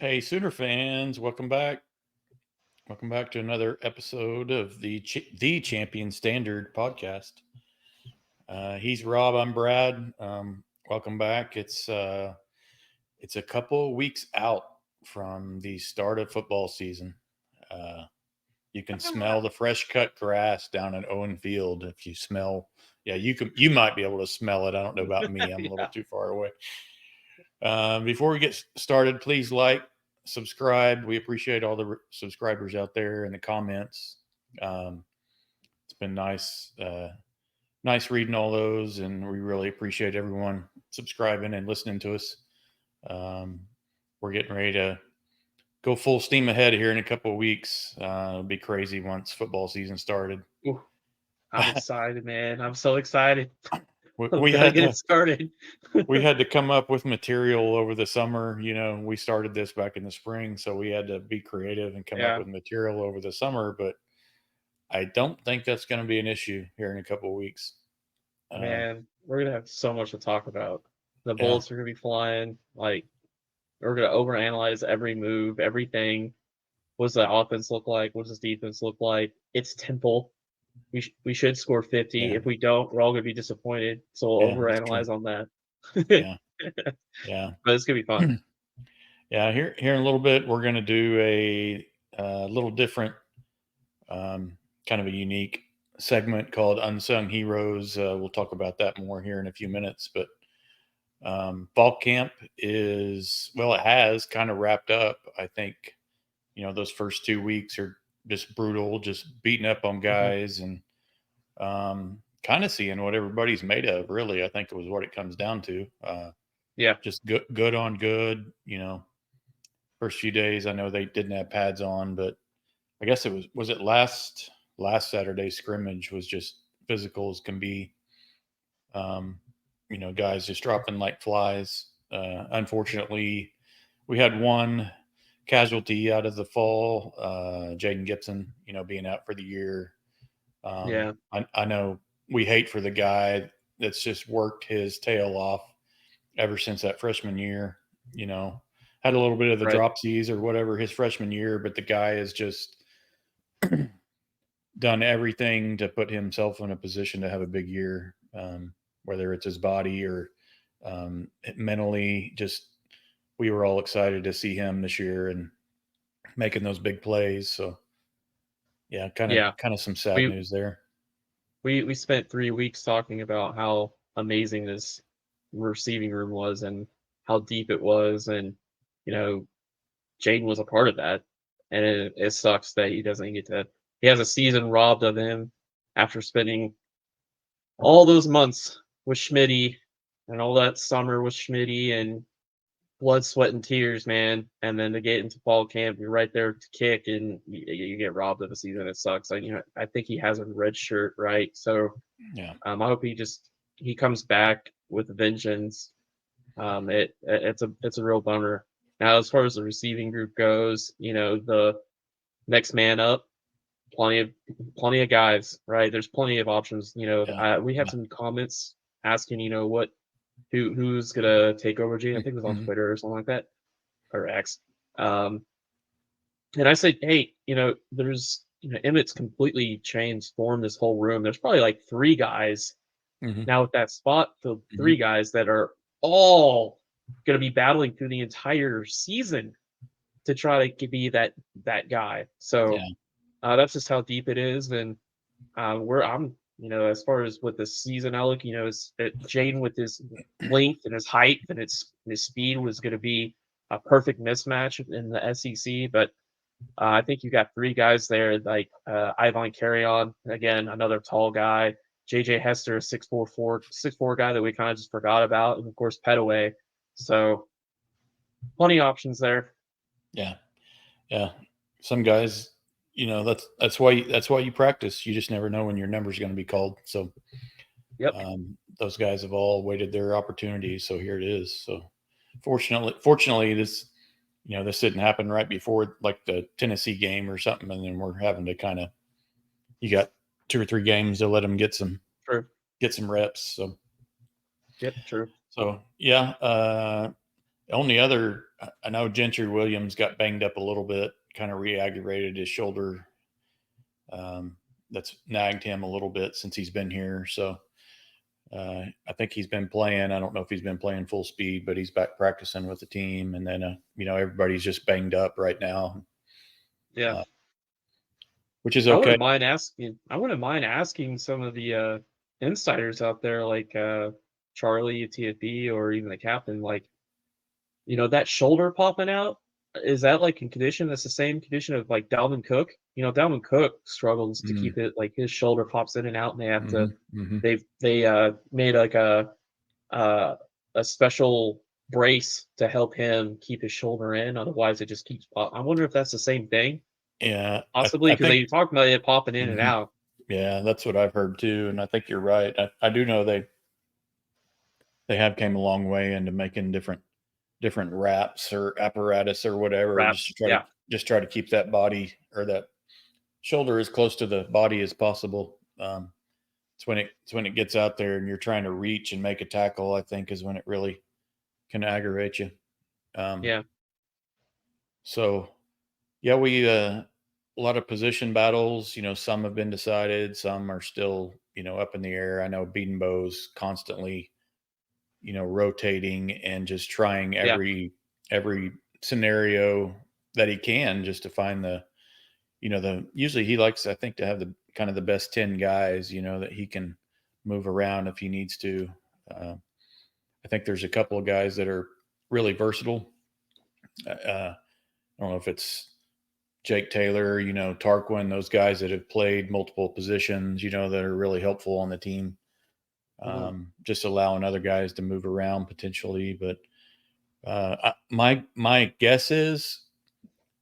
Hey, Sooner fans, welcome back. Welcome back to another episode of the Champion Standard podcast. He's Rob. I'm Brad. Welcome back. It's a couple weeks out from the start of football season. Uh, you can smell the fresh cut grass down at Owen Field. If you smell, yeah, you might be able to smell it. I don't know about me. I'm a little Yeah, too far away. Before we get started, please like, subscribe. We appreciate all the subscribers out there in the comments. Um, it's been nice reading all those, and we really appreciate everyone subscribing and listening to us. Um, we're getting ready to go full steam ahead here in a couple of weeks. It'll be crazy once football season started. ooh, I'm excited, man. I'm so excited. we, We we gotta had get it to started. we had to come up with material over the summer. We started this back in the spring, so we had to be creative and come up Yeah, with material over the summer. But I don't think that's going to be an issue here in a couple of weeks. Uh, man, we're gonna have so much to talk about. The yeah, bullets are gonna be flying. Like we're gonna overanalyze every move, everything. What does the offense look like? What does defense look like? It's Temple. We should score 50. yeah, If we don't, we're all gonna be disappointed. So we'll yeah, that's true. overanalyze on that. Yeah, yeah, But it's gonna be fun. yeah. Here in a little bit, we're going to do a little different, kind of a unique segment called Unsung Heroes. We'll talk about that more here in a few minutes, but fall camp it has kind of wrapped up. I think, those first 2 weeks are just brutal, just beating up on Mhm. guys and kind of seeing what everybody's made of, really. I think it was what it comes down to. Yeah, Just good on good. First few days, I know they didn't have pads on, but I guess was it last Saturday scrimmage was just physical as can be. Um, guys just dropping like flies. Unfortunately, we had one casualty out of the fall, Jaden Gibson, being out for the year. yeah, I know we hate for the guy that's just worked his tail off ever since that freshman year. You know, had a little bit of the right. dropsies or whatever his freshman year, but the guy has just done everything to put himself in a position to have a big year, whether it's his body or mentally. Just we were all excited to see him this year and making those big plays. So yeah, kind of Yeah. kind of some sad We news there. we spent 3 weeks talking about how amazing this receiving room was and how deep it was, and you know, Jaden was a part of that, and it sucks that he doesn't get to. He has a season robbed of him after spending all those months with Schmitty and all that summer with Schmitty and blood, sweat, and tears, man. And then to get into fall camp, you're right there to kick, and you get robbed of a season. It sucks. I think he has a red shirt, right? So Yeah, I hope he comes back with a vengeance. It's a real bummer. Now, as far as the receiving group goes, the next man up, plenty of plenty of guys, right? There's plenty of options. yeah, We had yeah. some comments asking, what who's gonna take over G. I think it was on Mhm. Twitter or something like that, or X. Um, and I said, hey, there's Emmett's completely transformed this whole room. There's probably like three guys Mhm. now with that spot, the Mhm. three guys that are all going to be battling through the entire season to try to be that guy. So Yeah, that's just how deep it is, and where I'm, as far as with the season outlook, is that Jaden with his length and his height and his speed was going to be a perfect mismatch in the SEC, but I think you got three guys there, like Ivan Carrion, again, another tall guy. JJ Hester, a 6'4" guy that we kind of just forgot about, and of course Petaway. So plenty of options there. yeah, yeah. Some guys, that's why you practice. You just never know when your number's going to be called. So Yep. those guys have all waited their opportunity. So here it is. So fortunately, this didn't happen right before like the Tennessee game or something, and then we're having to kind of you got 2 or 3 games to let them get some reps. So Yep. True. yeah, Only other, I know Gentry Williams got banged up a little bit, kind of re-aggravated his shoulder. That's nagged him a little bit since he's been here. So I think he's been playing. I don't know if he's been playing full speed, but he's back practicing with the team. And then, everybody's just banged up right now. Yeah. Which is okay. I wouldn't mind asking some of the insiders out there, like Charlie, TFB, or even the captain, like, that shoulder popping out, is that like in condition that's the same condition of like Dalvin Cook? Dalvin Cook struggles to keep it, like his shoulder pops in and out, and they have to they made like a special brace to help him keep his shoulder in, otherwise it just keeps I wonder if that's the same thing. Yeah, Possibly, because they talk about it popping in and out. Yeah, that's what I've heard too, and I think you're right. I do know they have came a long way into making different wraps or apparatus or whatever, just try to keep that body or that shoulder as close to the body as possible. It's when it gets out there and you're trying to reach and make a tackle, I think, is when it really can aggravate you. Yeah. So, yeah, we a lot of position battles. Some have been decided, some are still up in the air. I know Beatonbow's constantly rotating and just trying every scenario that he can just to find the usually he likes, I think, to have the kind of the best 10 guys that he can move around if he needs to. I think there's a couple of guys that are really versatile. I don't know if it's Jake Taylor, Tarquin, those guys that have played multiple positions, that are really helpful on the team. Just allowing other guys to move around potentially. But my guess is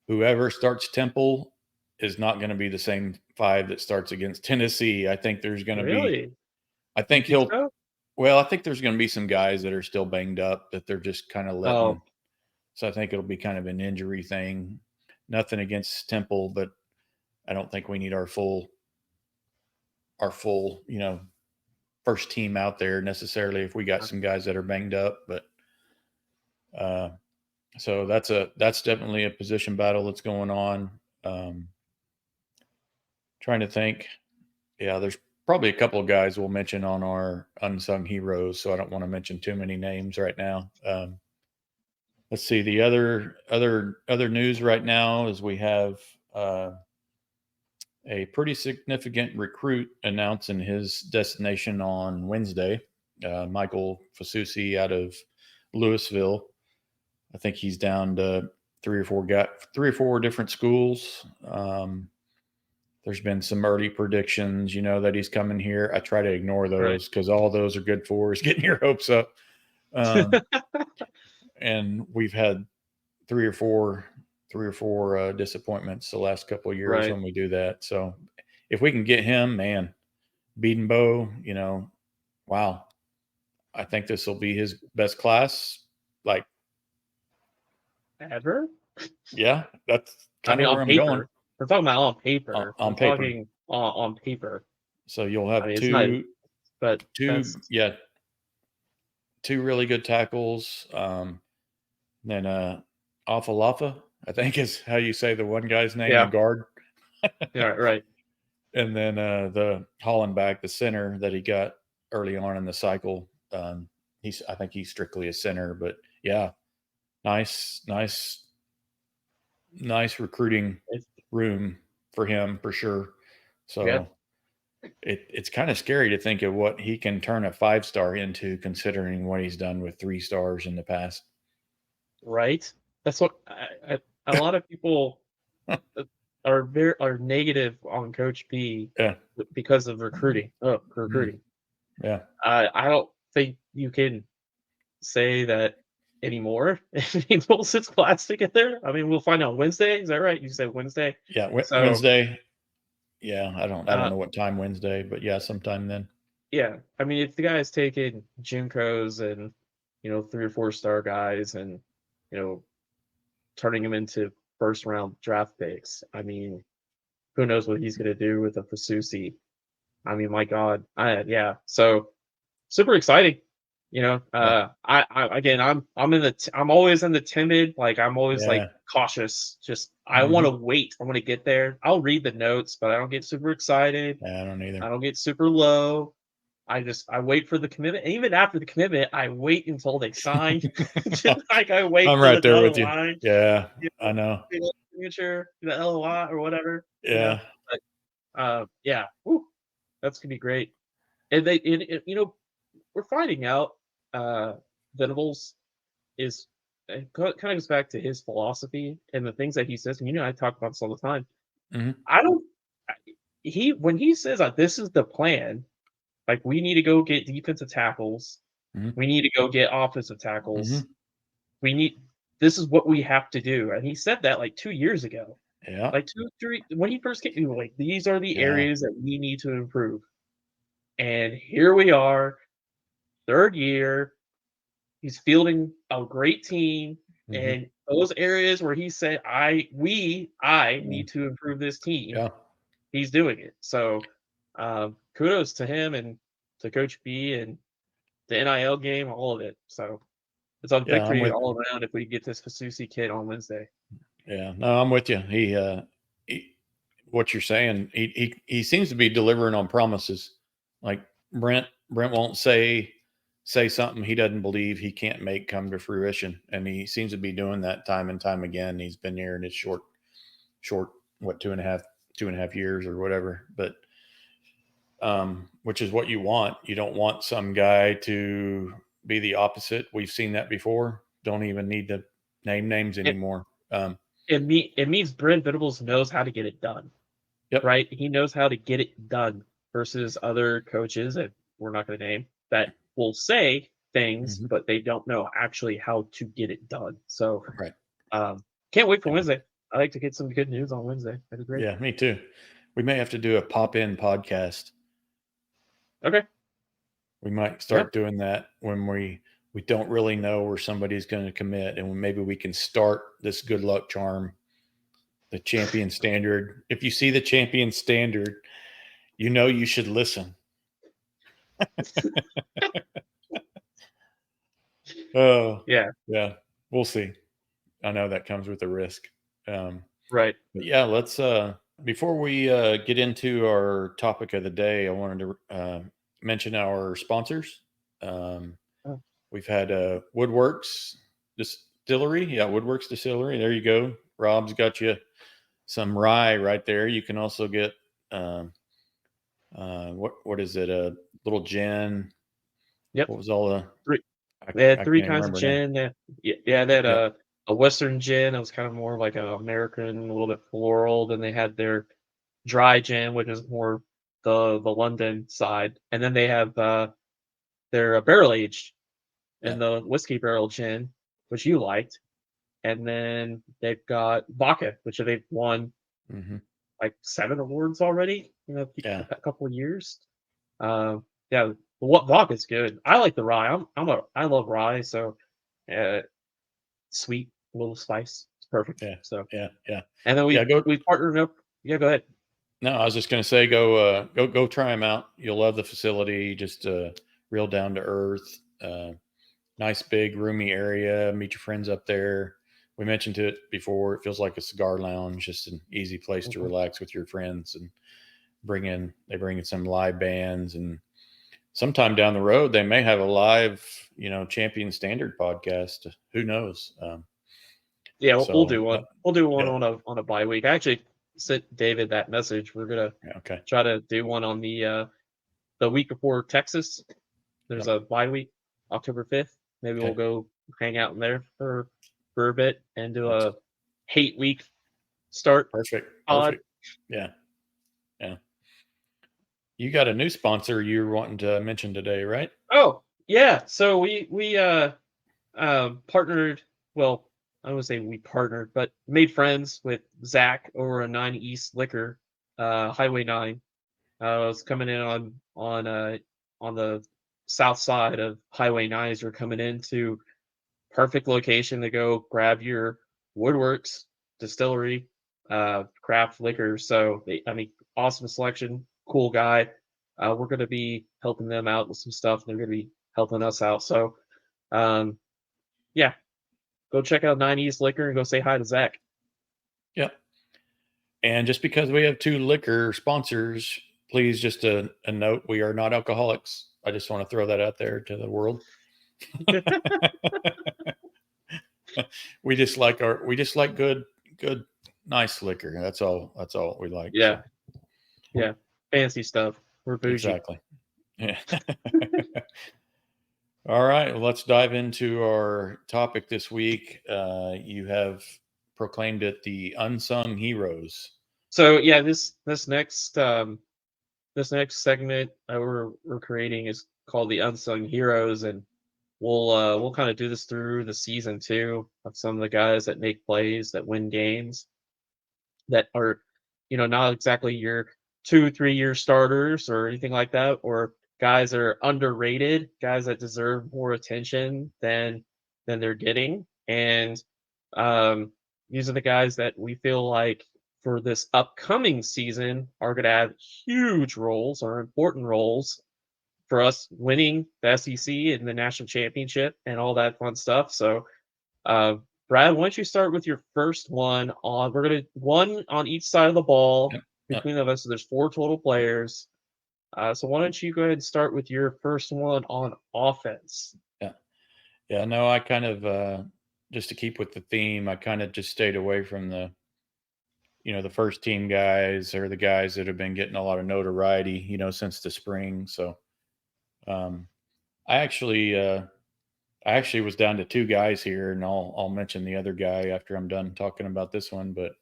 whoever starts Temple is not going to be the same 5 that starts against Tennessee. I think there's going to be. I think he'll. So? Well, I think there's going to be some guys that are still banged up that they're just kind of letting. Oh. So I think it'll be kind of an injury thing. Nothing against Temple, but I don't think we need our full, first team out there necessarily if we got some guys that are banged up. But so that's definitely a position battle that's going on. Trying to think. Yeah, there's probably a couple of guys we'll mention on our Unsung Heroes, so I don't want to mention too many names right now. Let's see. The other news right now is we have a pretty significant recruit announcing his destination on Wednesday. Michael Fasusi out of Louisville. I think he's down to three or four different schools. There's been some early predictions, that he's coming here. I try to ignore those because all those are good for is getting your hopes up. And we've had three or four disappointments the last couple of years when we do that. So if we can get him, man, Beatonbow, wow. I think this will be his best class. Like ever? Yeah, that's kind of where I'm going. We're talking about on paper. On paper. On paper. So you'll have two really good tackles. Then Afalafa, I think is how you say the one guy's name, the guard. Yeah, right. And then the Hollenbach, the center that he got early on in the cycle. I think he's strictly a center, but yeah, nice recruiting room for him for sure. So it's kind of scary to think of what he can turn a 5-star into, considering what he's done with 3 stars in the past. Right. That's what a lot of people are negative on Coach B because of recruiting. Recruiting. Yeah. I don't think you can say that anymore. He pulls his class together. I mean, we'll find out Wednesday. Is that right? You said Wednesday? Yeah, Wednesday. Yeah, I don't know what time Wednesday, but yeah, sometime then. Yeah, I mean, if the guy's taking Juncos and 3 or 4-star guys and turning them into first-round draft picks, I mean, who knows what he's going to do with a Fasusi? I mean, my God, So super exciting. You know, Yeah. again, I'm always in the timid, like I'm always like Yeah. cautious. Just I want Hmm. to wait. I want to get there. I'll read the notes, but I don't get super excited. Yeah, I don't I either. don't get super low. I wait for the commitment. And even after the commitment, I wait until they sign. Just like I wait I'm for the right there dotted with you. line, Yeah, you I know. know, signature, the LOI or whatever, you know. Yeah. But yeah, whew, that's gonna be great. And we're finding out uh Venables is it kind of goes back to his philosophy and the things that he says. And I talk about this all the time. Hmm. I don't. I- He when he says that this is the plan, like we need to go get defensive tackles, Hmm. we need to go get offensive tackles, Hmm. we need. This is what we have to do. And he said that like 2 years ago, Yeah. like 2, 3 when he first came. He was like, these are the Yeah. areas that we need to improve. And here we are, third year. He's fielding a great team, Hmm. and those areas where he said, I need to improve this team," Yeah. he's doing it. So, kudos to him and to Coach B and the NIL game, all of it. So, it's a Yeah. I'm victory with. all around if we get this Fasusi kid on Wednesday. Yeah. No, I'm with you. He what you're saying. He seems to be delivering on promises. Like Brent won't say something he doesn't believe he can't make come to fruition, and he seems to be doing that time and time again. He's been here in his short what 2.5 years or whatever, but which is what you want. You don't want some guy to be the opposite. We've seen that before. Don't even need to name names It anymore. it means Brent Venables knows how to get it done, Yep. right? He knows how to get it done versus other coaches that we're not going to name that will say things, Hmm. but they don't know actually how to get it done. So, Right. um, can't wait for Yeah. Wednesday. I like to get some good news on Wednesday. That'd be great. Yeah. Me too. We may have to do a pop in podcast. Okay. We might Yeah. start doing that when we don't really know where somebody's going to commit, and maybe we can start this good luck charm, the champion standard. If you see the champion standard, you know you should listen. Oh, Yeah. yeah. We'll see. I know that comes with a risk. Um, Right. but yeah, let's before we get into our topic of the day, I wanted to mention our sponsors. Um, Oh, we've had Woodworks Distillery. Yeah, Woodworks Distillery. There you go. Rob's got you some rye right there. You can also get um, what is it? A little gin. yep. What was all the? Three. They had I three can't kinds of remember now. gin. Yeah, they had Yep. a Western gin. It was kind of more like an American, a little bit floral. Then they had their dry gin, which is more the London side. And then they have their barrel aged in Yep. the whiskey barrel gin, which you liked. And then they've got vodka, which they've won Hmm. like 7 awards already in Yeah. a couple of years. Yeah, what vodka's good. I like the rye. I love rye, so uh, sweet, a little spice. It's perfect. Yeah. So, Yeah. Yeah. and then Yeah. Go. we partnered up. Yeah, go ahead. No, I was just going to say, go try them out. You'll love the facility. Just real down to earth. Nice big roomy area. Meet your friends up there. We mentioned it before. It feels like a cigar lounge, just an easy place to Mhm. relax with your friends and they bring in some live bands, and sometime down the road they may have a live, champion standard podcast. Who knows? Yeah, we'll So do one. We'll do one yeah, on a bye week. I actually sent David that message. We're gonna yeah, okay. try to do one on the week before Texas. There's Yep. a bye week, October 5th. Maybe we'll Okay. go hang out in there for a bit and do That's a hate week start perfect. pod. Perfect. Yeah. Yeah. You got a new sponsor you're wanting to mention today, right? Oh, yeah. So we partnered. Well, I would say we partnered, but made friends with Zach over at 9 East Liquor, Highway 9. I was coming in on the south side of Highway 9 as you're coming into perfect location to go grab your Woodworks Distillery craft liquor. So I mean, awesome selection, cool guy. We're going to be helping them out with some stuff. They're going to be helping us out. So, yeah, go check out 90s Liquor and go say hi to Zach. Yep. And just because we have 2 liquor sponsors, please, just a note: we are not alcoholics. I just want to throw that out there to the world. we just like good, nice liquor. That's all we like. Yeah, So. yeah, fancy stuff. We're bougie. Exactly. Yeah. All right. Well, let's dive into our topic this week. You have proclaimed it the Unsung Heroes. So yeah, this next segment we're creating is called the Unsung Heroes, and we'll kind of do this through the season too of some of the guys that make plays that win games that are, not exactly your 2 3 year starters or anything like that, or guys that are underrated, guys that deserve more attention than they're getting, and um, these are the guys that we feel like for this upcoming season are going to have huge roles or important roles for us winning the SEC and the national championship and all that fun stuff. So, uh, Brad, why don't you start with your first one on? We're gonna one on each side of the ball Yep. Yep. between of us. So there's 4 total players. So why don't you go ahead and start with your first one on offense? Yeah. Yeah. No, I kind of, just to keep with the theme, I kind of just stayed away from the first team guys or the guys that have been getting a lot of notoriety, since the spring. So, um, I actually, uh, I actually was down to 2 guys here, and I'll mention the other guy after I'm done talking about this one. But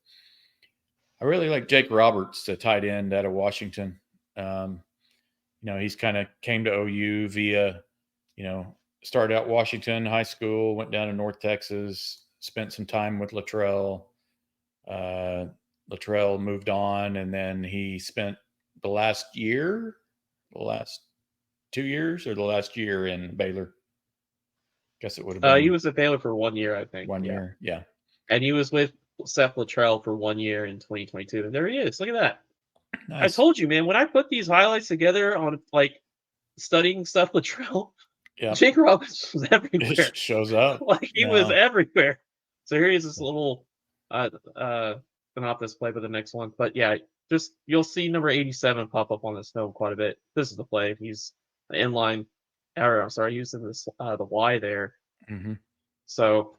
I really like Jake Roberts, the tight end out of Washington. Um, he's kind of came to OU via, started out Washington high school, went down to North Texas, spent some time with Luttrell. Uh, Luttrell moved on, and then he spent the last 2 years, or the last year in Baylor. Guess it would have He been was at Baylor for 1 year, I think. 1 year. Yeah. And he was with Seth Luttrell for 1 year in 2022. And there he is. Look at that. I Nice. told you, man. When I put these highlights together on like studying Seth Luttrell, Yeah. Jake Roberts was everywhere. It shows up. Like he was No. everywhere. So here is this little uh synopsis play for the next one. But yeah, just you'll see number 87 pop up on this film quite a bit. This is the play. He's inline error. I'm sorry, using this the Y there. Mm-hmm. So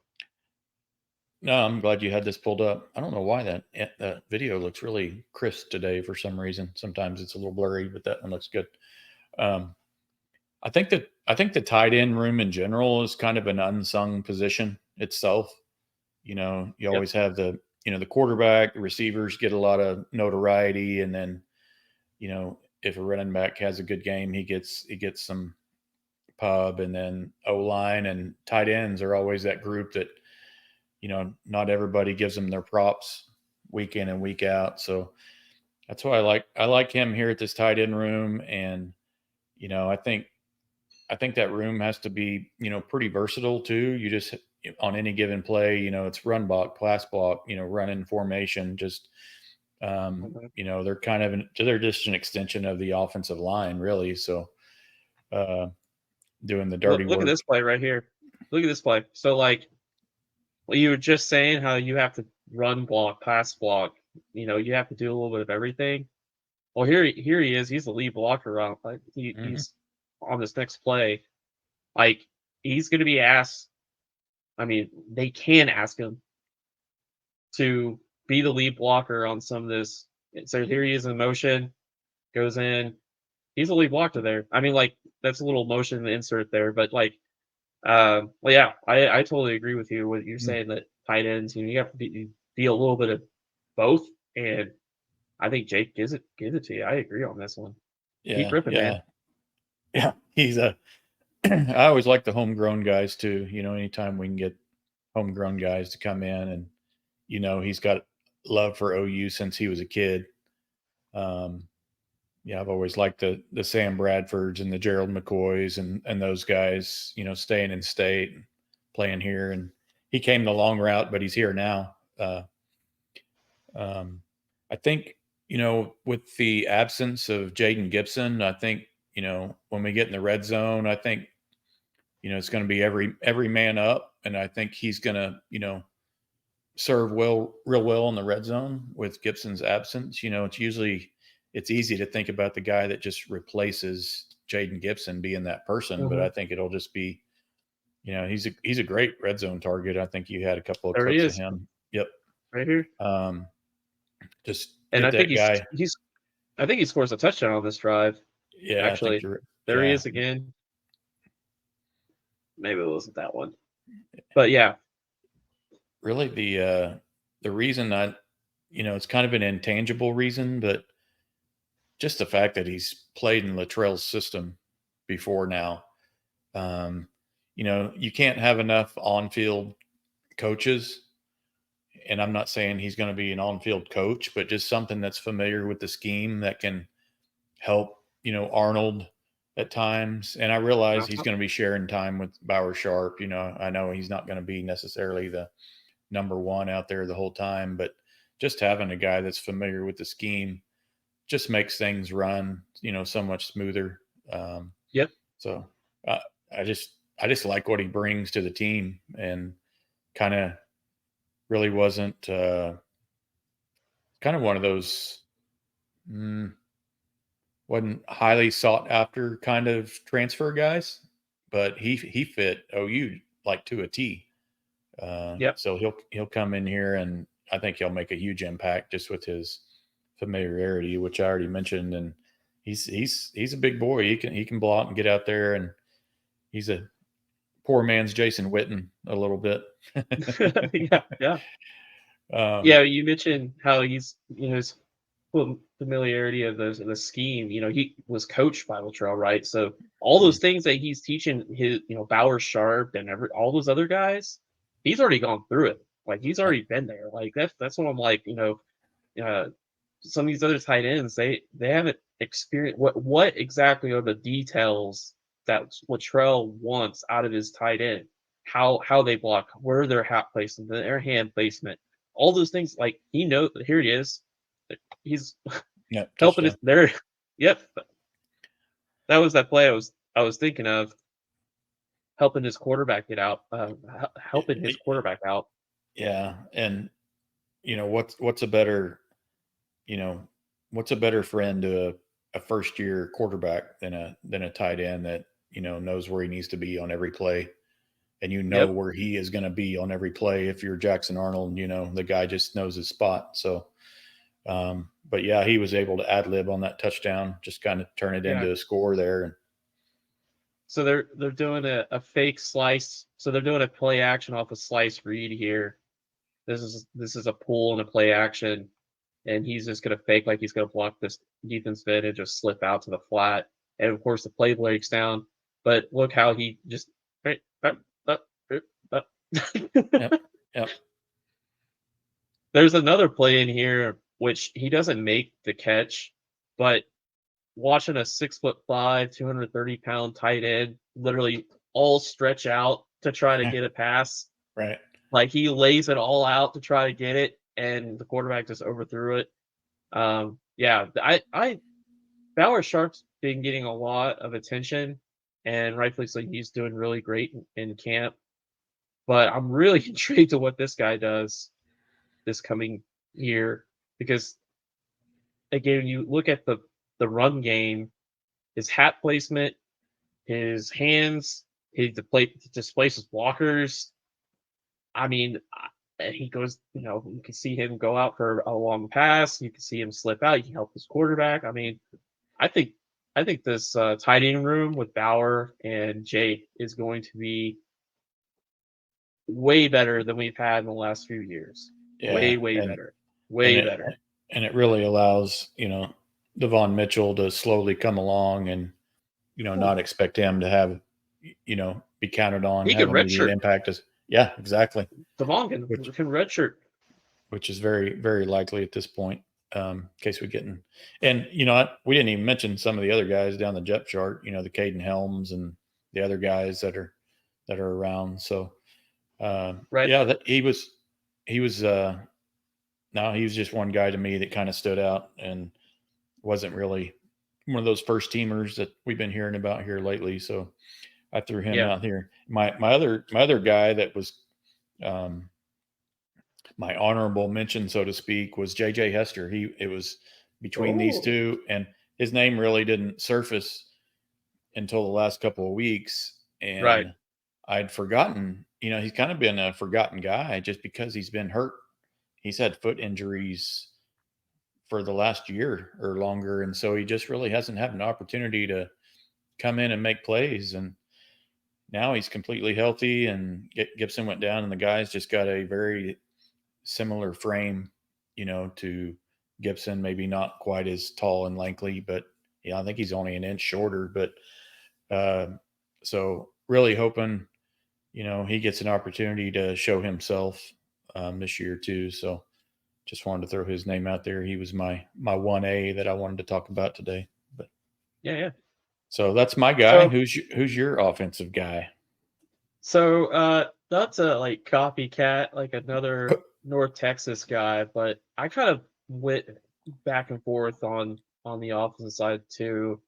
No, I'm glad you had this pulled up. I don't know why that video looks really crisp today for some reason. Sometimes it's a little blurry, but that one looks good. Um, I think the tight end room in general is kind of an unsung position itself. You yep. always have the quarterback, the receivers get a lot of notoriety, and then if a running back has a good game, he gets some pub, and then O line and tight ends are always that group that not everybody gives them their props week in and week out. So that's why I like him here at this tight end room. And I think that room has to be pretty versatile too. You just on any given play, it's run block, pass block, run in formation. Just Mhm. they're just an extension of the offensive line, really. So uh, doing the dirty Look at work. this play right here. Look at this play. So like well, you were just saying how you have to run block, pass block. You have to do a little bit of everything. Well, here he is. He's the lead blocker on like Hmm. he's on this next play. Like he's going to be asked. I mean, they can ask him to be the lead blocker on some of this. So here he is in motion, goes in. He's the lead blocker there. I mean, like that's a little motion insert there, but like, well, yeah, I totally agree with you. What you're saying that tight ends, you have to be a little bit of both, and I think Jake gives it to you. I agree on this one. Keep Yeah, ripping, man. yeah, yeah. He's a I always like the homegrown guys too. Anytime we can get homegrown guys to come in, and he's got love for OU since he was a kid. Um, yeah, I've always liked the Sam Bradfords and the Gerald McCoys and those guys. Staying in state, and playing here, and he came the long route, but he's here now. Um, I think with the absence of Jaden Gibson, I think when we get in the red zone, I think it's going to be every man up, and I think he's going to, serve real well in the red zone with Gibson's absence. It's easy to think about the guy that just replaces Jaden Gibson being that person, but I think it'll just be, he's a great red zone target. I think you had a couple of There he clips of is. him. Yep. Right here. Just And get I think that guy. I think he scores a touchdown on this drive. Yeah, I think Actually, you're. there he Yeah, is again. Maybe it wasn't that one, but yeah, really the reason it's kind of an intangible reason, but just the fact that he's played in Luttrell's system before now. You can't have enough on-field coaches, and I'm not saying he's going to be an on-field coach, but just something that's familiar with the scheme that can help, Arnold at times. And I realize he's going to be sharing time with Bauer Sharp. I know he's not going to be necessarily the number one out there the whole time, but just having a guy that's familiar with the scheme just makes things run, so much smoother. yep, So I just like what he brings to the team, and kind of really wasn't kind of one of those wasn't highly sought after kind of transfer guys, but he fit OU like to a T. yep, So he'll come in here, and I think he'll make a huge impact just with his familiarity, which I already mentioned. And he's a big boy. He can block and get out there, and he's a poor man's Jason Witten a little bit. yeah, yeah. Yeah, you mentioned how he's, his familiarity of the scheme. He was coached by Luttrell, right? So all those things that he's teaching his, Bauer Sharp and all those other guys, he's already gone through it. Like he's already been there. Like that's what I'm like. Some of these other tight ends, they haven't experienced what exactly are the details that Luttrell wants out of his tight end. How they block, where their hat placement, their hand placement, all those things. Like he knows. Here he is. He's yeah, helping us touchdown. there. Yep, that was that play I was thinking of, helping his quarterback get out, helping his quarterback out. Yeah, and what's a better what's a better friend to a first year quarterback than a tight end that knows where he needs to be on every play, and Yep. where he is going to be on every play. If you're Jackson Arnold, the guy just knows his spot. So but yeah, he was able to ad lib on that touchdown, just kind of turn it Yeah. into a score there. So they're doing a fake slice. So they're doing a play action off a slice read here. This is a pull and a play action, and he's just gonna fake like he's gonna block this defense mid and just slip out to the flat. And of course the play breaks down. But look how he just Yep. Yep. There's another play in here which he doesn't make the catch, but watching a 6'5", 230-pound tight end literally all stretch out to try to get a pass. Right. Like he lays it all out to try to get it, and the quarterback just overthrew it. Yeah, I Bauer Sharp's been getting a lot of attention, and rightfully so. He's doing really great in camp. But I'm really intrigued to what this guy does this coming year, because again, you look at the run game, his hat placement, his hands, he displaces blockers. I mean, he goes, you can see him go out for a long pass. You can see him slip out. You can help his quarterback. I mean, I think this tight end room with Bauer and Jake is going to be way better than we've had in the last few years. Yeah. Way and better. and Way it better. and it really allows Devon Mitchell to slowly come along, and not expect him to have be counted on, He have can immediate redshirt. impact. Yeah, exactly. Devon can redshirt. Which is very, very likely at this point. In case we get in, and we didn't even mention some of the other guys down the depth chart. The Caden Helms and the other guys that are around. So Right. yeah, that he was no, he was just one guy to me that kind of stood out and wasn't really one of those first teamers that we've been hearing about here lately. So I threw him Yeah. out here. My other guy that was um, my honorable mention, so to speak, was JJ Hester. It was between these Oh, two, and his name really didn't surface until the last couple of weeks, right. and I'd forgotten. He's kind of been a forgotten guy just because he's been hurt. He's had foot injuries for the last year or longer, and so he just really hasn't had an opportunity to come in and make plays. And now he's completely healthy, and Gibson went down, and the guy's just got a very similar frame, to Gibson. Maybe not quite as tall and lanky, but I think he's only an inch shorter. But so really hoping, he gets an opportunity to show himself this year too. So just wanted to throw his name out there. He was my 1A that I wanted to talk about today. But Yeah, yeah. so that's my guy. So Who's your offensive guy? not to like copycat like another North Texas guy, but I kind of went back and forth on the offensive side too.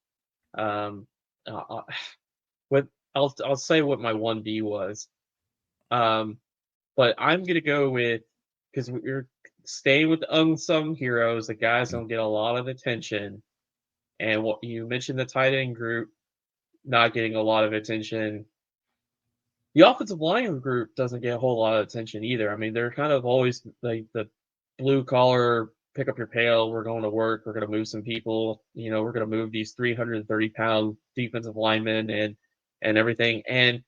Um, uh, uh, with I'll say what my 1B was. Um, but I'm gonna go with, because we're staying with the unsung heroes, the guys don't get a lot of attention. And what you mentioned, the tight end group not getting a lot of attention. The offensive line group doesn't get a whole lot of attention either. I mean, they're kind of always like the blue collar, pick up your pail, we're going to work, we're going to move some people, we're going to move these 330-pound defensive linemen and everything. And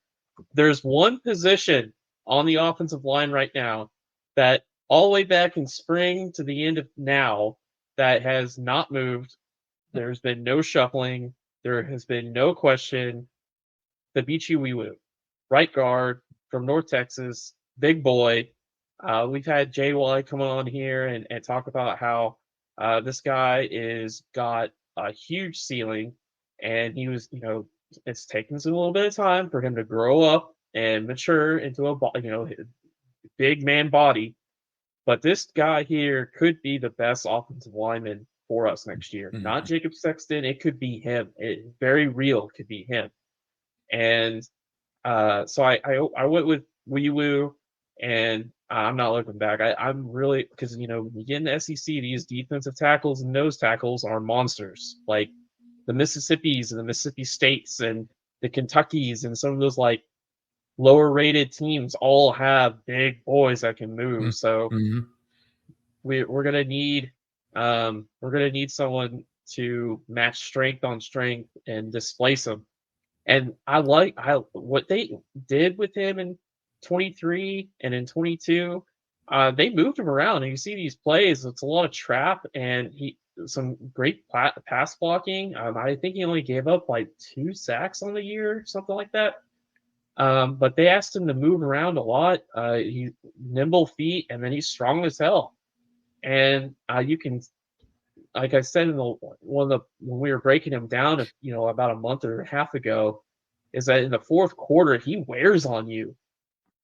there's one position on the offensive line right now that all the way back in spring to the end of now that has not moved. There's been no shuffling. There has been no question. Febechi Nwaiwu, right guard from North Texas, big boy. We've had JY come on here and talk about how this guy is got a huge ceiling, and he was, it's taken us a little bit of time for him to grow up and mature into a, big man body. But this guy here could be the best offensive lineman for us next year. Not Mhm. Jacob Sexton. It could be him. It very real could be him. And so I went with Wee Woo, and I'm not looking back. I'm really, because when you get in the SEC, these defensive tackles and nose tackles are monsters. Like the Mississippis and the Mississippi States and the Kentuckys and some of those like lower rated teams all have big boys that can move. So Mhm. we're gonna need someone to match strength on strength and displace them. And I like what they did with him in 23 and in 22. They moved him around, and you see these plays. It's a lot of trap, and he some great pass blocking. I think he only gave up like 2 sacks on the year, something like that. But they asked him to move around a lot. He nimble feet, and then he's strong as hell. And you can, like I said in the one of the when we were breaking him down, about a month or a half ago, is that in the fourth quarter he wears on you,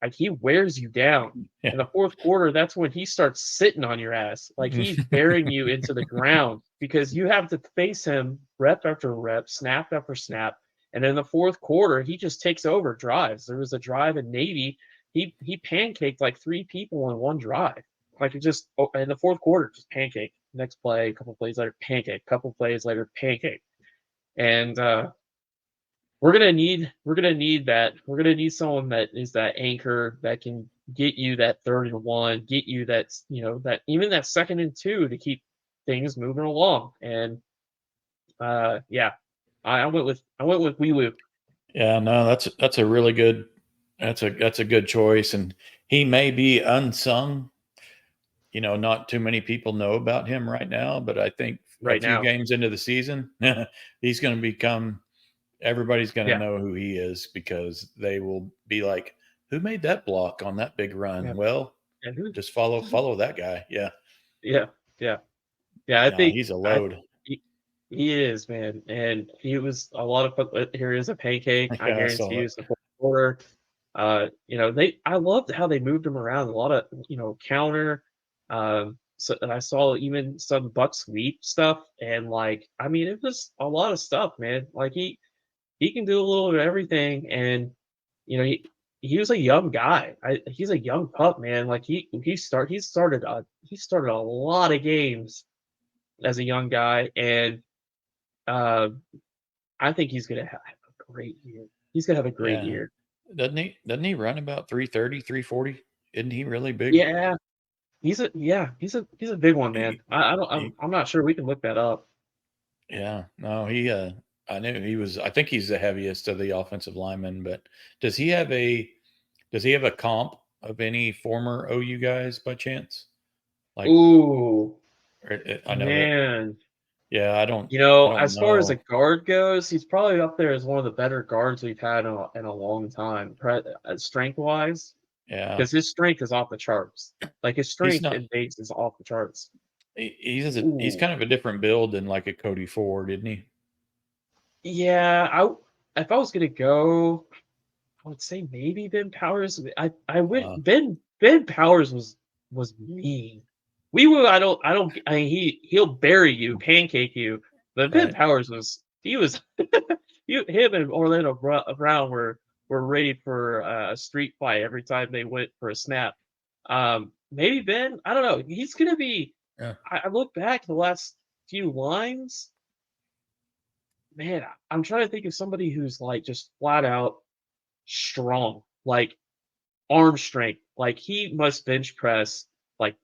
like he wears you down. In Yeah. the fourth quarter, that's when he starts sitting on your ass, like he's burying you into the ground because you have to face him rep after rep, snap after snap. And in the fourth quarter, he just takes over drives. There was a drive in Navy. He pancaked like 3 people in one drive. Like it just in the fourth quarter, just pancake. Next play, a couple plays later, pancake. Couple plays later, pancake. And we're gonna need that. We're gonna need someone that is that anchor that can get you that 30-1, get you that that even that 2nd and 2 to keep things moving along. And yeah, I went with Wee Woo. Yeah, no, that's a really good that's a good choice, and he may be unsung. Not too many people know about him right now, but I think a Right few now. games into the season, he's going to become everybody's going to Yeah, know who he is because they will be like, "Who made that block on that big run?" yeah, Well, and just follow that guy. Yeah, yeah, yeah, yeah. I no, think he's a I load. he is, man, and he was a lot of fun. Here is a pancake. I Yeah, I guarantee saw you, it. it's the fourth quarter. I loved how they moved him around. A lot of counter. So and I saw even some buck sweep stuff, and like I mean, it was a lot of stuff, man. Like he can do a little bit of everything, and you know he was a young guy. He's a young pup, man. Like he started a lot of games as a young guy, and uh, I think he's gonna have a great year. He's gonna have a great Yeah. year. Doesn't he run about 330, 340? Isn't he really big? Yeah, he's a big one, man. He, I don't he, I'm not sure. We can look that up. yeah. No, I knew he was. I think he's the heaviest of the offensive linemen. But does he have a does he have a comp of any former OU guys by chance? Like, Ooh, I know that. man. Yeah, I don't As far as a know. guard goes, he's probably up there as one of the better guards we've had in a long time, strength wise, Yeah, because his strength is off the charts. Like his he's strength not. and base is off the charts. He's Ooh, kind of a different build than like a Cody Ford, isn't he? yeah. If I was gonna go, I would say maybe Ben Powers. I would Uh, Ben Powers was mean. We will. I don't. I mean, he'll bury you, pancake you. But Ben right. Powers he was him and Orlando Brown were ready for a street fight every time they went for a snap. Maybe Ben. I don't know. He's gonna be. Yeah, I look back at the last few lines. Man, I'm trying to think of somebody who's like just flat out strong, like arm strength. Like he must bench press like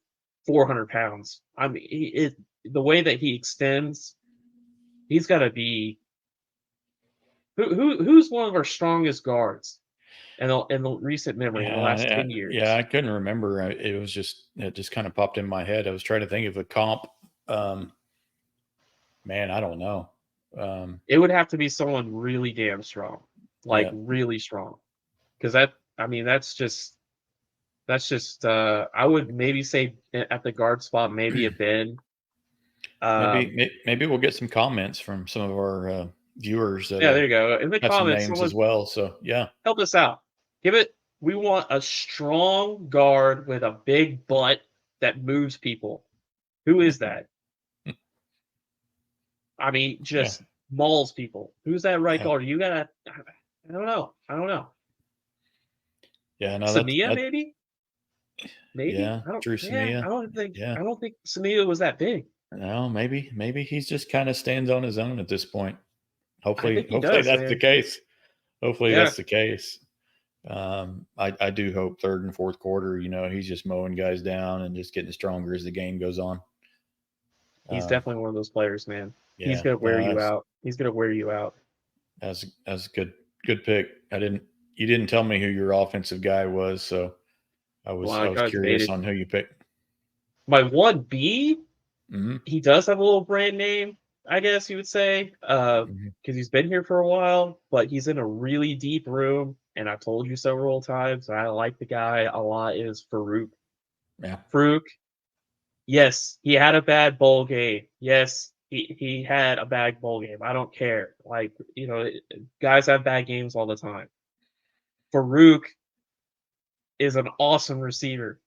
400 pounds. I mean, the way that he extends, he's got to be. Who's one of our strongest guards in the recent memory in the last 10 yeah. years? I couldn't remember. It just kind of popped in my head. I was trying to think of a comp. Um, Man, I don't know. Um, It would have to be someone really damn strong, like yeah, really strong, because I mean, that's just. I would maybe say at the guard spot, maybe a Ben. Um, maybe we'll get some comments from some of our viewers that yeah, there you go. In the have some comments, names as someone well. So yeah, help us out. We want a strong guard with a big butt that moves people. Who is that? I mean, yeah, just mauls people. Who's that right yeah, guard? I don't know. I don't know. yeah. No, Samia, that maybe? Maybe? yeah, Drew Yeah, Samia. Yeah, I don't think Samia was that big. no, maybe he's just kind of stands on his own at this point. I think he Hopefully does, that's the man. case. Hopefully Yeah, that's the case. I do hope third and fourth quarter, he's just mowing guys down and just getting stronger as the game goes on. he's Um, definitely one of those players, man. He's yeah, gonna wear no, you out. He's gonna wear you out. that's a good pick. You didn't tell me who your offensive guy was, so Well, I I was got curious debated. on who you picked. My 1B, Hmm. he does have a little brand name, I guess you would say, Hmm. because he's been here for a while, but he's in a really deep room, and I've told you several times, I like the guy a lot, is Farooq. Yeah, Farooq, yes, he had a bad bowl game. Yes, he had a bad bowl game. I don't care. Like, guys have bad games all the time. Farooq is an awesome receiver.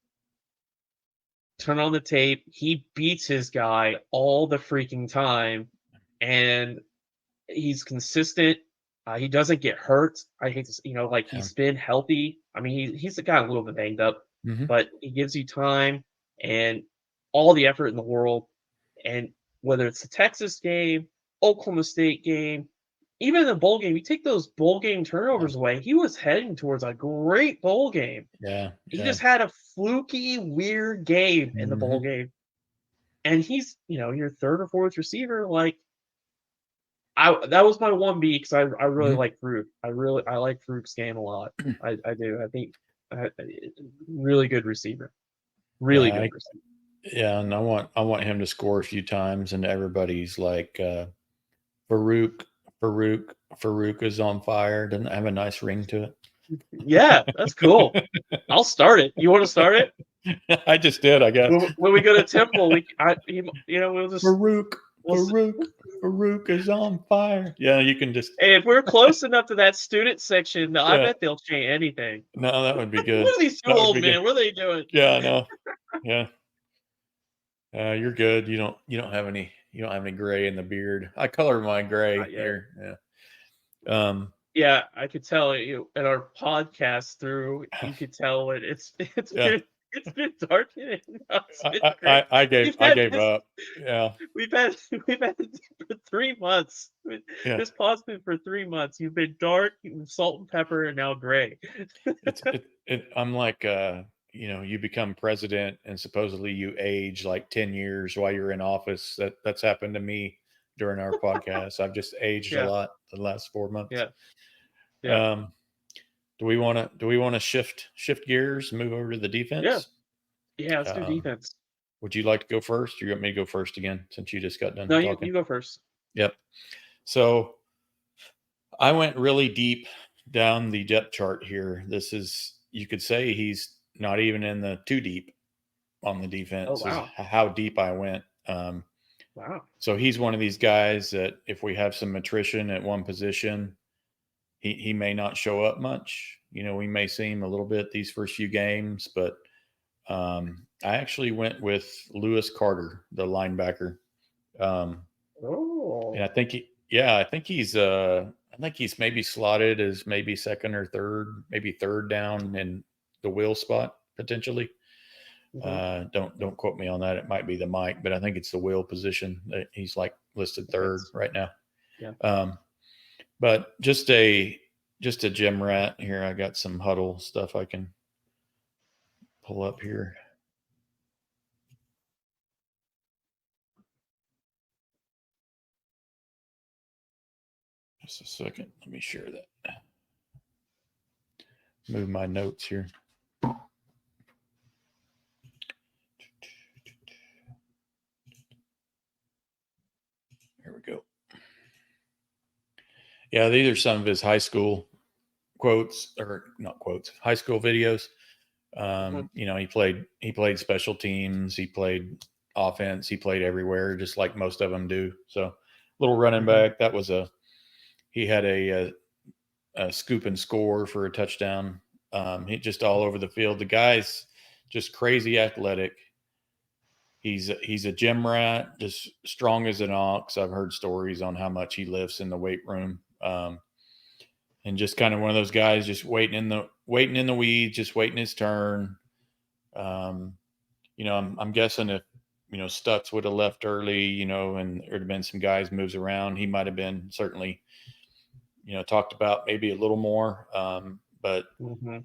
Turn on the tape. He beats his guy all the freaking time, and he's consistent. He doesn't get hurt. I hate to, like yeah. he's been healthy. I mean, he's got a little bit banged up, Hmm. but he gives you time and all the effort in the world. And whether it's the Texas game, Oklahoma State game, even the bowl game, you take those bowl game Yeah, turnovers away. He was heading towards a great bowl game. yeah, He yeah. just had a fluky, weird game in the bowl Hmm. game, and he's your third or fourth receiver. Like that was my 1B because I really Hmm. like Fruit. I like Fruit's game a lot. I do. I think really good receiver. Really Yeah, good receiver. yeah, and I want him to score a few times, and everybody's like, Farouk, Farouk is on fire. Doesn't it have a nice ring to Yeah, that's cool. I'll start it. You want to start it? it? I just did, I guess. When we go to Temple, we'll just Farouk, we'll. Farouk, Farouk is on fire. Yeah, you can just, Hey, if we're close enough to that student section, I yeah. bet they'll chant anything. No, that would be good. What are these two That would old be good. men? What are they doing? Yeah, I know. Yeah, you're good. You don't have any gray in the beard. I color mine gray Not yet. here. Yeah. Yeah, I could tell you in our podcast through. You could tell it's Yeah, been darkening. It's been great. I We've I had gave this. up. Yeah, We've had we've had it for 3 months. yeah. This pod's been for 3 months. You've been dark, salt and pepper, and now gray. I'm like, you become president and supposedly you age like 10 years while you're in office. That's happened to me during our podcast. I've just aged a Yeah, lot the last 4 months. yeah, yeah, Um, do we want to shift gears, move over to the yeah, defense? yeah. Let's do Um, defense. would you like to go first, or you want me to go first again since you just got done No, you talking? you go first. Yep. So I went really deep down the depth chart here. This is, you could say he's not even in the too deep on the Oh defense, is wow, how deep I went. wow. So he's one of these guys that if we have some attrition at one position, he may not show up much. We may see him a little bit these first few games, but I actually went with Lewis Carter, the linebacker. Um, and Oh. I think he's maybe slotted as maybe second or third, maybe third down in the wheel spot potentially. Hmm. Don't quote me on that. It might be the mic, but I think it's the wheel position that he's like listed third That's right now. yeah. Um, but just a gem rat here. I got some huddle stuff I can pull up here. Just a second. Let me share that. Move my notes here. Here we go. Yeah, these are some of his high school quotes, or not quotes, high school videos. Mhm, He played special teams, he played offense, he played everywhere, just like most of them do. So, little running mhm. back. He had a scoop and score for a touchdown. He just all over the field. The guy's just crazy athletic. He's a gym rat, just strong as an ox. I've heard stories on how much he lifts in the weight room. And just kind of one of those guys just waiting in the weeds, just waiting his turn. Um, I'm guessing if Stutz would have left early, and there'd have been some guys moves around, he might have been certainly talked about maybe a little more. But Mhm.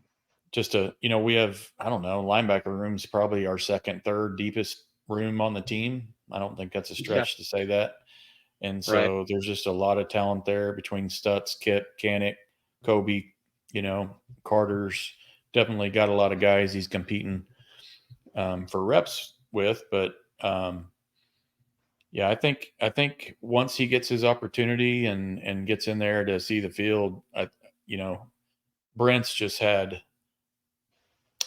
just we have, I don't know, linebacker room's probably our second, third deepest room on the team. I don't think that's a Yeah, stretch to say that. And right. so there's just a lot of talent there between Stutz, Kip, Canick, Kobe, Carter's definitely got a lot of guys he's competing for reps with. But yeah, I think once he gets his opportunity and gets in there to see the field, you know, Brent's just had,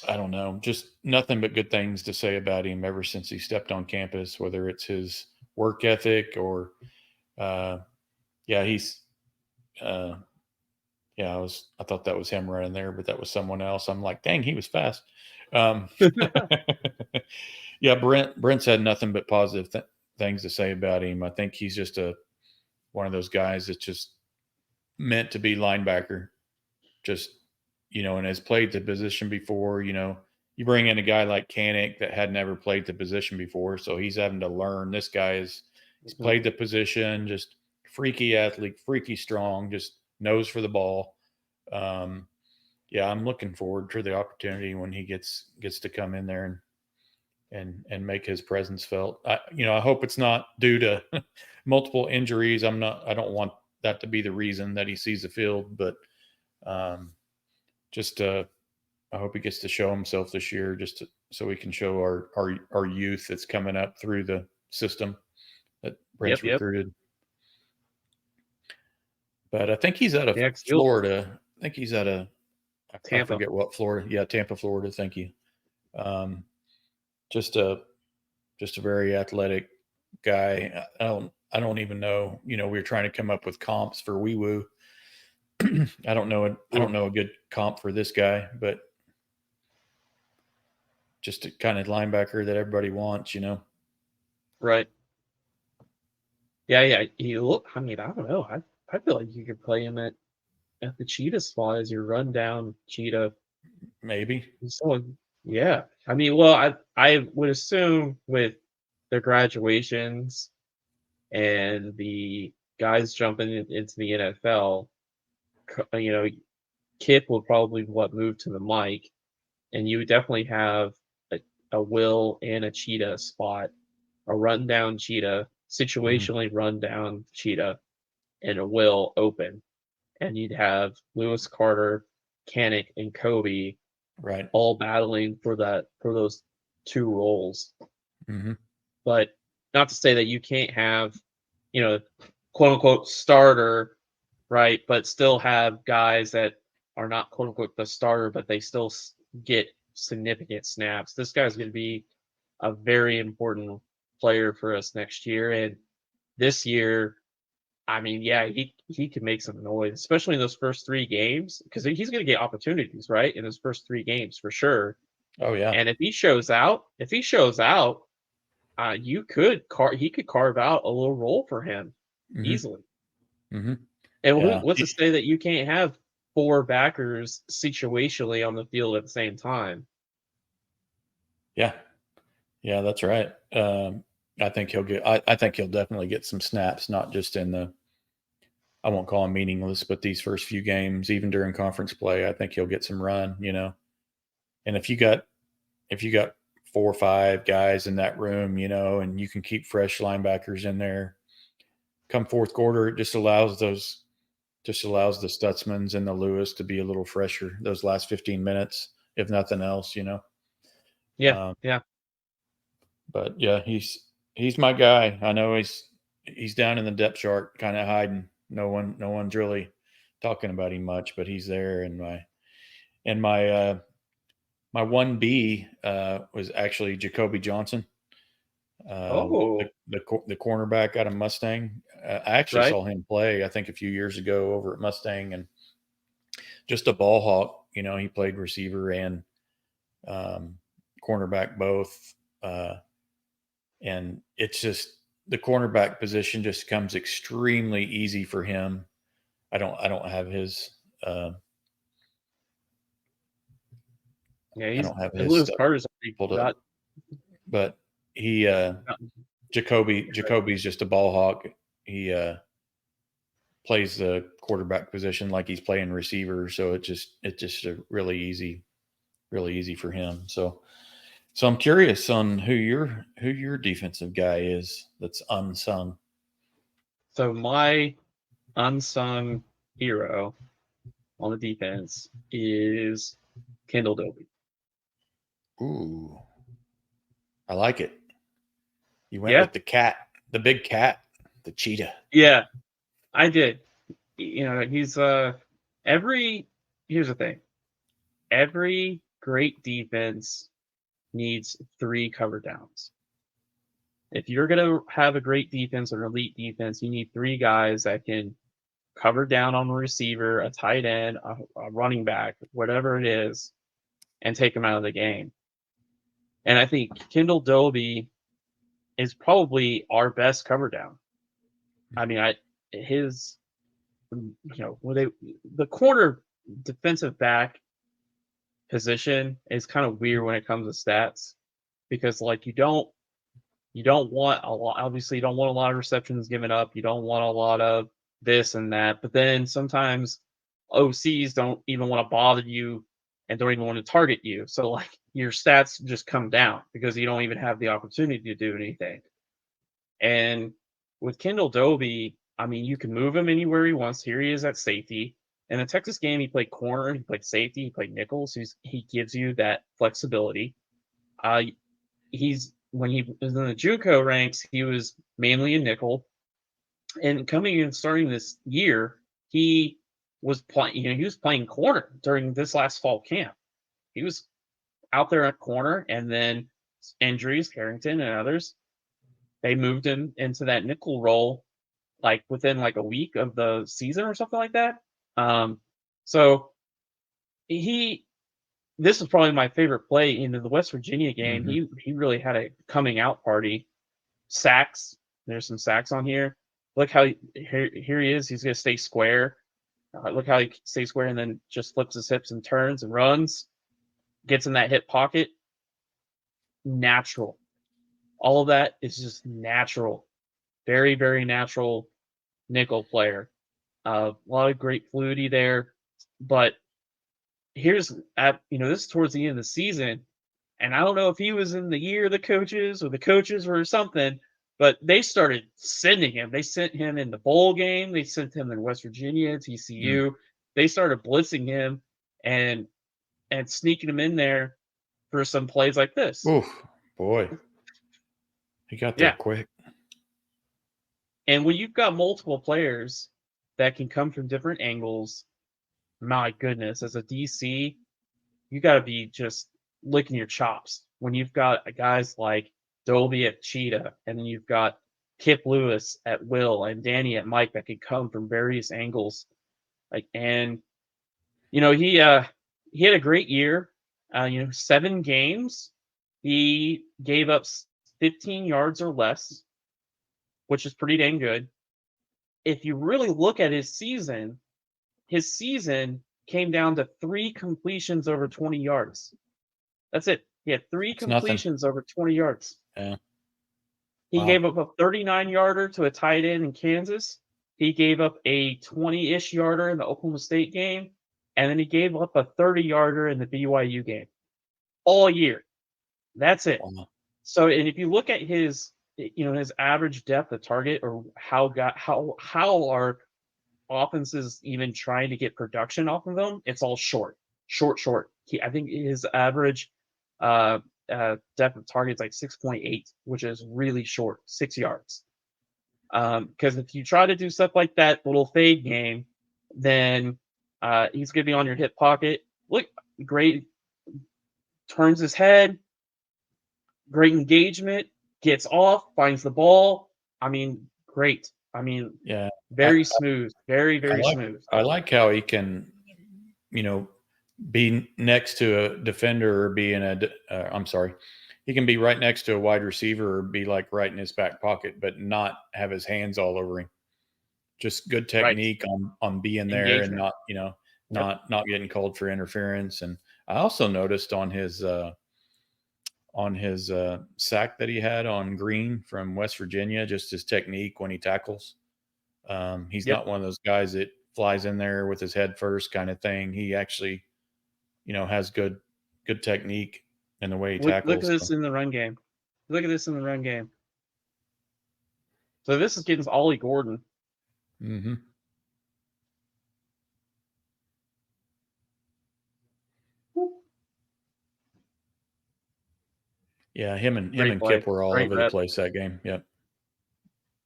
I don't know, just nothing but good things to say about him ever since he stepped on campus, whether it's his work ethic or, uh, yeah, he's, uh, yeah, I thought that was him running there, but that was someone else. I'm like, dang, he was fast. Um, yeah, Brent's had nothing but positive things to say about him. I think he's just one of those guys that's just meant to be linebacker. Just and has played the position before. You bring in a guy like Canick that had never played the position before, so he's having to learn. This guy he's Mhm. played the position, just freaky athlete, freaky strong, just nose for the ball. Um, yeah, I'm looking forward to the opportunity when he gets to come in there and make his presence felt. I hope it's not due to multiple injuries. I don't want that to be the reason that he sees the field, but um, just I hope he gets to show himself this year, so we can show our youth that's coming up through the system that Yep, Brent's yep. recruited. But I think he's out of Yeah, 'cause you'll Florida. I think he's out of, I Tampa. forget what Florida. Yeah, Tampa, Florida. Thank you. Um, just a very athletic guy. I don't even know. We were trying to come up with comps for Wee Woo. I don't Ooh, know a good comp for this guy, but just a kind of linebacker that everybody wants. right. Yeah, yeah. You look. I mean, I don't know. I feel like you could play him at the cheetah spot as your rundown cheetah. Maybe. Someone, yeah. I mean, well, I would assume with the graduations and the guys jumping into the NFL, Kip will probably move to the mic, and you would definitely have a Will and a cheetah spot, a rundown cheetah, situationally rundown cheetah, and a Will open, and you'd have Lewis Carter, Canick, and Kobe Right. all battling for those two roles. Mm-hmm. But not to say that you can't have, quote unquote starter, right? But still have guys that are not quote unquote the starter, but they still get significant snaps. This guy's going to be a very important player for us next year. And this year, I mean, yeah, he can make some noise, especially in those first 3 games, because he's going to get opportunities, right, in his first 3 games for sure. Oh yeah. And if he shows out, he could carve out a little role for him easily. Mm-hmm. And Yeah. what's to say that you can't have 4 backers situationally on the field at the same time? Yeah. Yeah, that's right. I think he'll get. I think he'll definitely get some snaps, not just in the. I won't call him meaningless, but these first few games, even during conference play, I think he'll get some run. And if you got 4 or 5 guys in that room, and you can keep fresh linebackers in there, come fourth quarter, it just allows the Stutzmans and the Lewis to be a little fresher those last 15 minutes, if nothing else. Yeah, yeah. But yeah, he's my guy. I know he's down in the depth chart, kind of hiding. No one's really talking about him much, but he's there. And my 1B was actually Jacobe Johnson, Oh, the cornerback out of Mustang. I actually right. saw him play, I think, a few years ago over at Mustang, and just a ball hawk. He played receiver and cornerback both. And it's just the cornerback position just comes extremely easy for him. I don't have his Yeah, I don't have his Lewis stuff Carter's already pulled up, got. but he Jacoby's just a ball hawk. He plays the quarterback position like he's playing receiver, so it's just a really easy for him. So I'm curious on who your defensive guy is that's unsung. So my unsung hero on the defense is Kendel Dolby. Ooh, I like it. You went Yeah, with the cat, the big cat, the cheetah. yeah, I did. He's here's the thing. Every great defense needs 3 cover downs. If you're going to have a great defense or an elite defense, you need 3 guys that can cover down on the receiver, a tight end, a running back, whatever it is, and take them out of the game. And I think Kendel Dolby is probably our best cover down. I mean, the corner defensive back position is kind of weird when it comes to stats, because like you don't want a lot. Obviously, you don't want a lot of receptions given up. You don't want a lot of this and that. But then sometimes OCs don't even want to bother you and don't even want to target you. So like your stats just come down because you don't even have the opportunity to do anything. And with Kendel Dolby, I mean, you can move him anywhere he wants. Here he is at safety. In the Texas game, he played corner, he played safety, he played nickel. So he gives you that flexibility. When he was in the JUCO ranks, he was mainly a nickel. And coming in starting this year, he was playing. He was playing corner during this last fall camp. He was out there at corner, and then injuries, Harrington and others, they moved him into that nickel role, like within like a week of the season or something like that. So this is probably my favorite play in the West Virginia game. Mm-hmm. He really had a coming out party. Sacks. There's some sacks on here. Look how here he is. He's going to stay square. Look how he stays square and then just flips his hips and turns and runs. Gets in that hip pocket. Natural. All of that is just natural. Very, very natural nickel player. A lot of great fluidity there. But this is towards the end of the season. And I don't know if he was in the ear of the coaches or the coaches or something, but they started sending him. They sent him in the bowl game. They sent him in West Virginia, TCU. They started blitzing him and sneaking him in there for some plays like this. Oh, boy. He got there quick. And when you've got multiple players that can come from different angles, my goodness, as a DC, you got to be just licking your chops when you've got guys like Dolby at Cheetah, and then you've got Kip Lewis at Will and Danny at Mike that can come from various angles. He had a great year. 7 games, he gave up 15 yards or less, which is pretty dang good. If you really look at his season came down to 3 completions over 20 yards. That's it. He had 3 completions over 20 yards. Yeah. He gave up a 39-yarder to a tight end in Kansas. He gave up a 20-ish yarder in the Oklahoma State game. And then he gave up a 30-yarder in the BYU game. All year. That's it. Wow. So, and if you look at his average depth of target, or how our offenses even trying to get production off of them, it's all short. I think his average depth of target is like 6.8, which is really short, 6 yards. Because if you try to do stuff like that little fade game, then he's going to be on your hip pocket. Look, great. Turns his head. Great engagement. Gets off. Finds the ball. I mean, great. I mean, yeah, very smooth. Very, very smooth. I like how he can, be next to a defender or be in he can be right next to a wide receiver or be like right in his back pocket, but not have his hands all over him. Just good technique on being there engagement. And not getting called for interference. And I also noticed on his sack that he had on Green from West Virginia, just his technique when he tackles. He's not one of those guys that flies in there with his head first kind of thing. He actually, has good technique in the way he tackles. Look at this in the run game. So this is getting Ollie Gordon. Mm-hmm. Yeah, him and Kip were all over the place that game. Yep.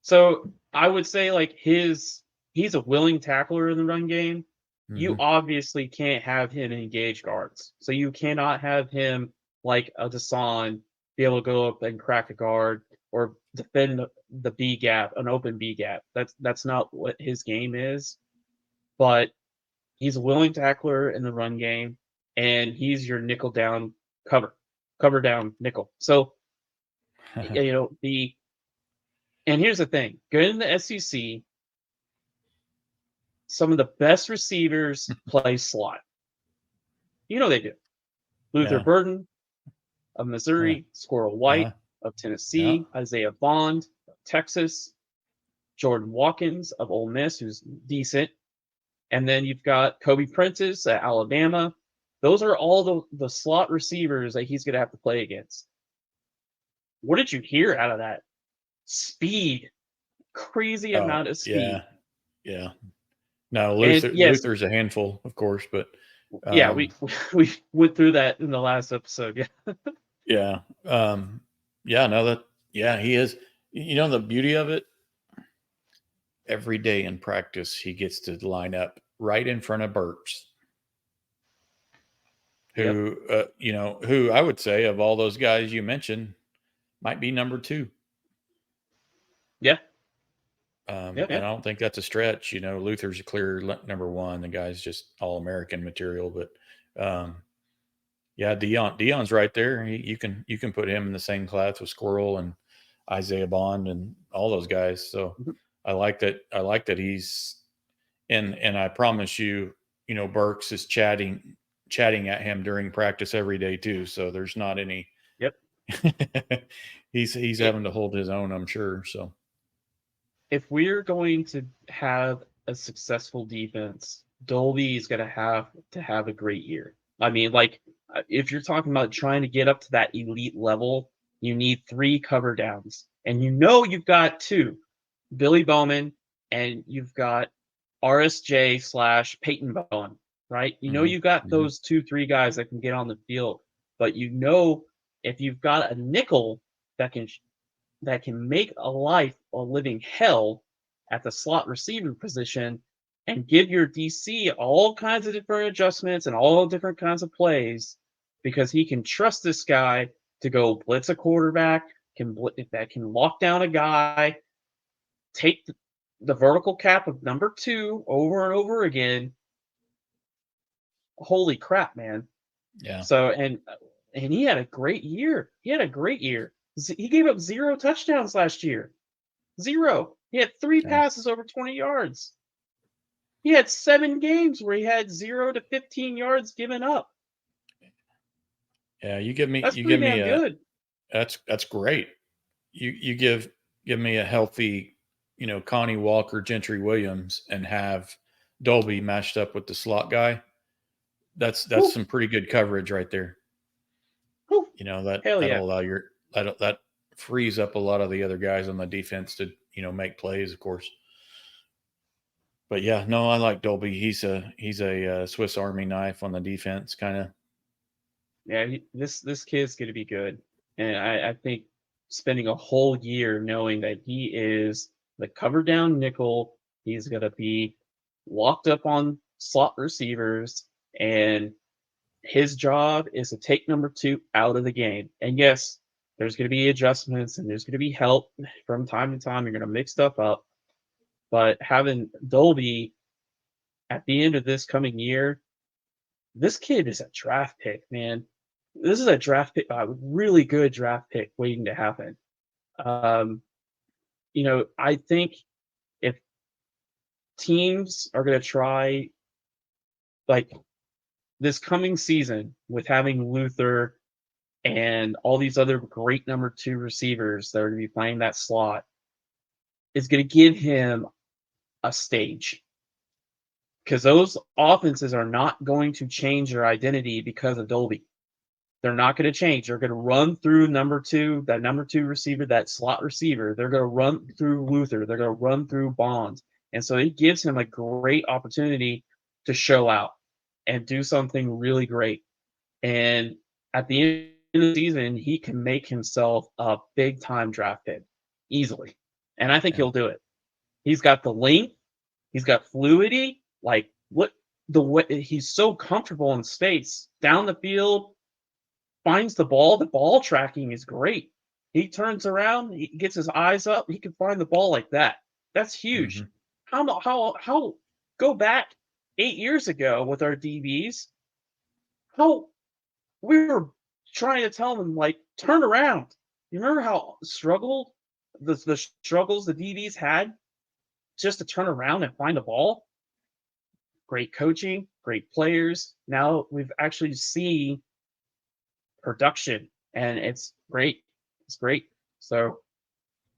So I would say he's a willing tackler in the run game. Mm-hmm. You obviously can't have him engage guards. So you cannot have him like a Deshaun be able to go up and crack a guard or defend the B gap, an open B gap. That's not what his game is. But he's a willing tackler in the run game, and he's your nickel down cover down nickel. So and here's the thing: good in the SEC, some of the best receivers play slot. They do. Luther Burden of Missouri, Squirrel White of Tennessee, Isaiah Bond of Texas, Jordan Watkins of Ole Miss, who's decent. And then you've got Kobe Prentice at Alabama. Those are all the slot receivers that he's going to have to play against. What did you hear out of that? Speed. Crazy amount of speed. Yeah. No, Luther's a handful, of course, but we went through that in the last episode. Yeah. He is. The beauty of it, every day in practice, he gets to line up right in front of Burks, who I would say of all those guys you mentioned might be number 2. Yeah. And I don't think that's a stretch. Luther's a clear number 1. The guy's just all American material, but Deion's right there. You can put him in the same class with Squirrel and Isaiah Bond and all those guys. So I like that. I like that he's and I promise you, Burks is chatting at him during practice every day too. So there's not any. Yep. he's It, having to hold his own, I'm sure. So if we're going to have a successful defense, Dolby is going to have a great year. I mean, like, if you're talking about trying to get up to that elite level, you need 3 cover downs, and you've got 2, Billy Bowman, and you've got RSJ slash Peyton Bowen, right? You've got hmm those 2, 3 guys that can get on the field, but if you've got a nickel that can make a life a living hell at the slot receiver position and give your DC all kinds of different adjustments and all different kinds of plays because he can trust this guy to go blitz a quarterback, that can lock down a guy, take the vertical cap of number 2 over and over again. Holy crap, man. yeah, So and he had a great year. He had a great year. He gave up 0 touchdowns last year. 0. He had 3 yeah, passes over 20 yards. He had 7 games where he had 0 to 15 yards given up. yeah. That's You pretty give me damn a good. that's great. You give me a healthy, Connie Walker, Gentry Williams, and have Dolby matched up with the slot guy. That's Whew, some pretty good coverage right there. whew. That Hell yeah. that'll allow that frees up a lot of the other guys on the defense to make plays, of course. But yeah, no, I like Dolby. He's a Swiss Army knife on the defense, kind of. Yeah, this kid's going to be good. And I think spending a whole year knowing that he is the cover down nickel, he's going to be locked up on slot receivers, and his job is to take number 2 out of the game. And yes, there's going to be adjustments and there's going to be help from time to time. You're going to mix stuff up. But having Dolby at the end of this coming year, this kid is a draft pick, man. This is a draft pick, a really good draft pick waiting to happen. Um, I think if teams are going to try, like, this coming season with having Luther and all these other great number 2 receivers that are going to be playing that slot, is going to give him a stage. Because those offenses are not going to change their identity because of Dolby. They're not going to change. They're going to run through that number 2 receiver, that slot receiver. They're going to run through Luther. They're going to run through Bonds. And so it gives him a great opportunity to show out and do something really great. And at the end of the season, he can make himself a big time draft pick easily. And I think Yeah. he'll do it. He's got the length, he's got fluidity. Like, what the way he's so comfortable in space down the field, finds the ball tracking is great. He turns around, he gets his eyes up, he can find the ball like that. That's hmm huge. How go back 8 years ago with our DBs, how we were trying to tell them, like, turn around. You remember how the struggles the DBs had just to turn around and find a ball? Great coaching, great players. Now we've actually seen production, and it's great. It's great. So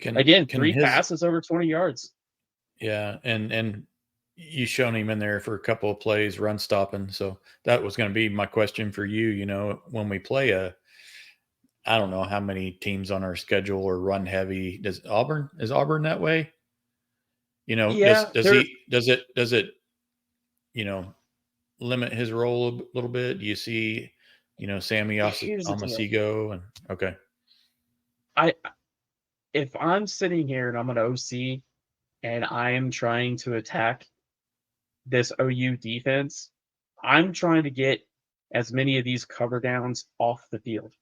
again, can 3 his passes over 20 yards. Yeah, and you shown him in there for a couple of plays, run stopping. So that was going to be my question for you. When we play I don't know how many teams on our schedule are run heavy. Is Auburn that way? Yeah, Does they're he does it you know limit his role a little bit? Do you see Sammy here's the deal. Amasigo and okay, I If I'm sitting here and I'm an OC and I am trying to attack this OU defense, I'm trying to get as many of these cover downs off the field.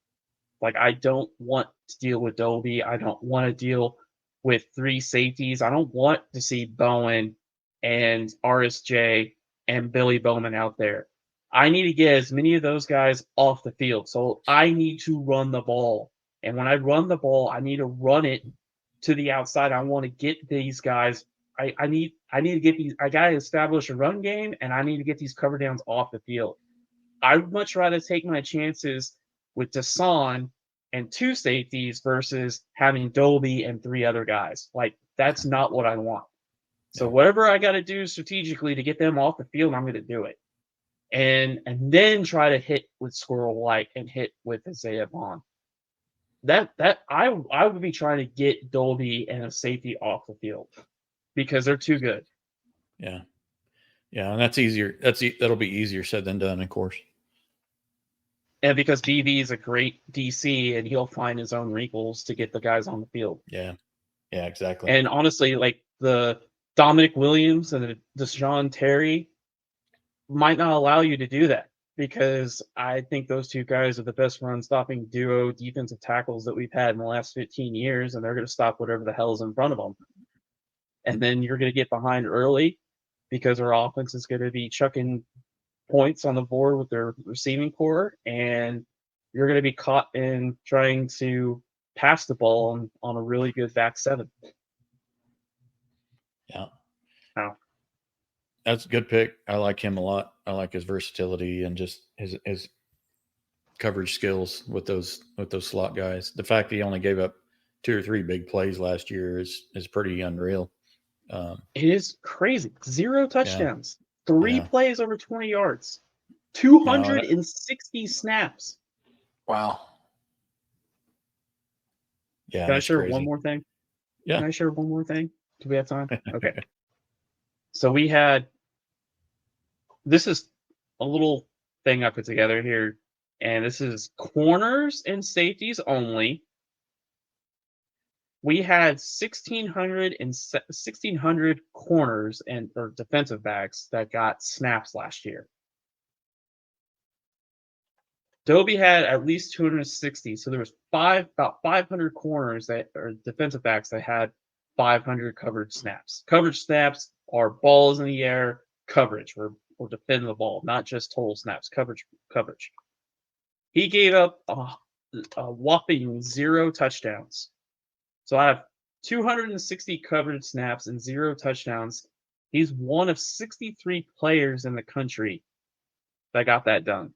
Like, I don't want to deal with Dolby. I don't want to deal with 3 safeties. I don't want to see Bowen and RSJ and Billy Bowman out there. I need to get as many of those guys off the field. So I need to run the ball. And when I run the ball, I need to run it to the outside. I want to get these guys I need to get these. I gotta establish a run game, and I need to get these cover downs off the field. I'd much rather take my chances with Deshaun and 2 safeties versus having Dolby and 3 other guys. Like, that's not what I want. So Yeah. whatever I got to do strategically to get them off the field, I'm going to do it. And then try to hit with Squirrel White and hit with Isaiah Bond. That I would be trying to get Dolby and a safety off the field because they're too good. Yeah. Yeah, and that's easier. That'll be easier said than done, of course. And because BV is a great DC and he'll find his own wrinkles to get the guys on the field. Yeah. Yeah, exactly. And honestly, like the Dominic Williams and the Deshaun Terry might not allow you to do that because I think those 2 guys are the best run stopping duo defensive tackles that we've had in the last 15 years, and they're going to stop whatever the hell is in front of them. And then you're going to get behind early because our offense is going to be chucking points on the board with their receiving core, and you're going to be caught in trying to pass the ball on a really good back 7. Yeah. Wow. That's a good pick. I like him a lot. I like his versatility and just his coverage skills with those slot guys. The fact that he only gave up 2 or 3 big plays last year is pretty unreal. It is crazy. 0 touchdowns, 3 Yeah. plays over 20 yards, 260 snaps. Wow. Yeah. Can I that's share crazy. one more thing? Yeah. Can I share one more thing? Do we have time? Okay. So we had, this is a little thing I put together here, and this is corners and safeties only. We had 1,600 corners or defensive backs that got snaps last year. Dolby had at least 260, so there was about 500 corners that or defensive backs that had 500 coverage snaps. Coverage snaps are balls in the air coverage. We're defending the ball, not just total snaps. Coverage. He gave up a whopping 0 touchdowns. So I have 260 coverage snaps and 0 touchdowns. He's one of 63 players in the country that got that done.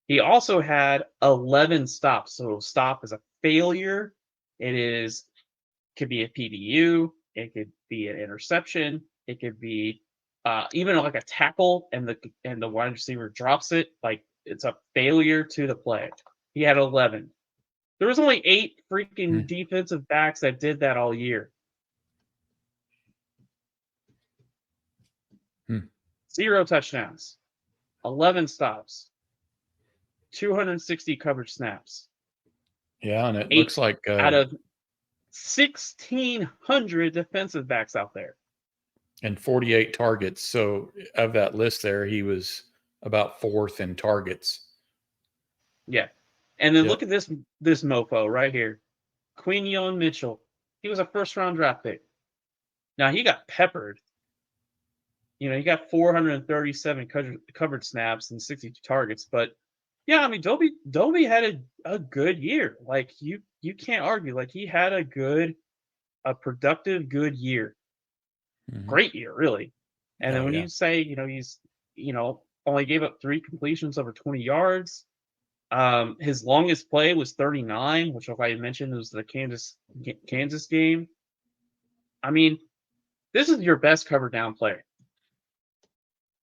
He also had 11 stops. So stop is a failure. Could be a PBU. It could be an interception. It could be even like a tackle and the wide receiver drops it. Like it's a failure to the play. He had 11. There was only 8 freaking defensive backs that did that all year. 0 touchdowns, 11 stops, 260 coverage snaps. Yeah, and it looks like out of 1,600 defensive backs out there. And 48 targets. So of that list there, he was about 4th in targets. Yeah. And then look at this mofo right here. Quinyon Mitchell. He was a first-round draft pick. Now, he got peppered. You know, he got 437 covered snaps and 62 targets. But, yeah, I mean, Dolby had a good year. Like, you can't argue. Like, he had a productive, good year. Mm-hmm. Great year, really. And then when you say, he's, only gave up 3 completions over 20 yards. His longest play was 39, which, like I mentioned, was the Kansas game. I mean, this is your best cover down player.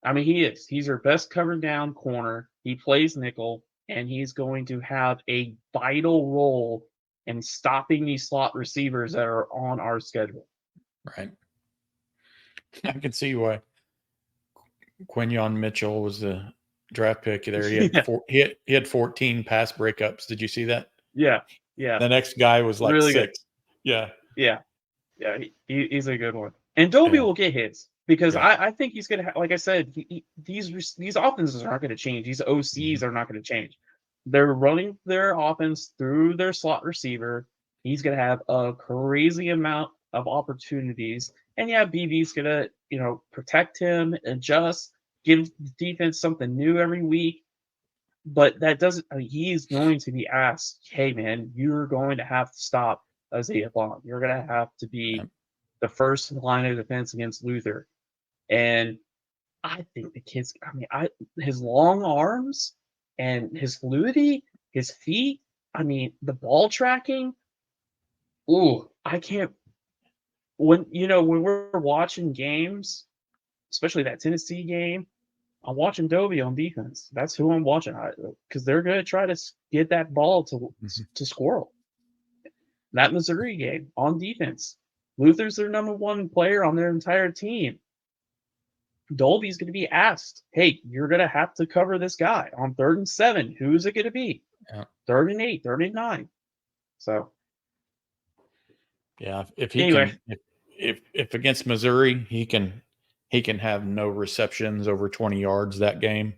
I mean, he is. He's your best cover down corner. He plays nickel, and he's going to have a vital role in stopping these slot receivers that are on our schedule. Right. I can see why Quinyon Mitchell was the draft pick there. He had he had 14 pass breakups. Did you see that? Yeah. The next guy was like really 6. Good. Yeah. He's a good one. And Dolby will get his because I think he's gonna like I said, these offenses aren't going to change. These OCs are not going to change. They're running their offense through their slot receiver. He's going to have a crazy amount of opportunities, and BV's going to protect him, adjust, give the defense something new every week. But that doesn't. He's going to be asked, "Hey, man, you're going to have to stop Isaiah Bond. You're going to have to be the first line of defense against Luther. And I think the kid's, his long arms and his fluidity, his feet, the ball tracking. Ooh, I can't. When we're watching games, especially that Tennessee game, I'm watching Dolby on defense. That's who I'm watching, because they're going to try to get that ball to squirrel. That Missouri game on defense, Luther's their number one player on their entire team. Dolby's going to be asked, hey, you're going to have to cover this guy on 3rd and 7. Who's it going to be? Yeah. 3rd and 8, 3rd and 9. So, yeah, if he can, if against Missouri, he can have no receptions over 20 yards that game.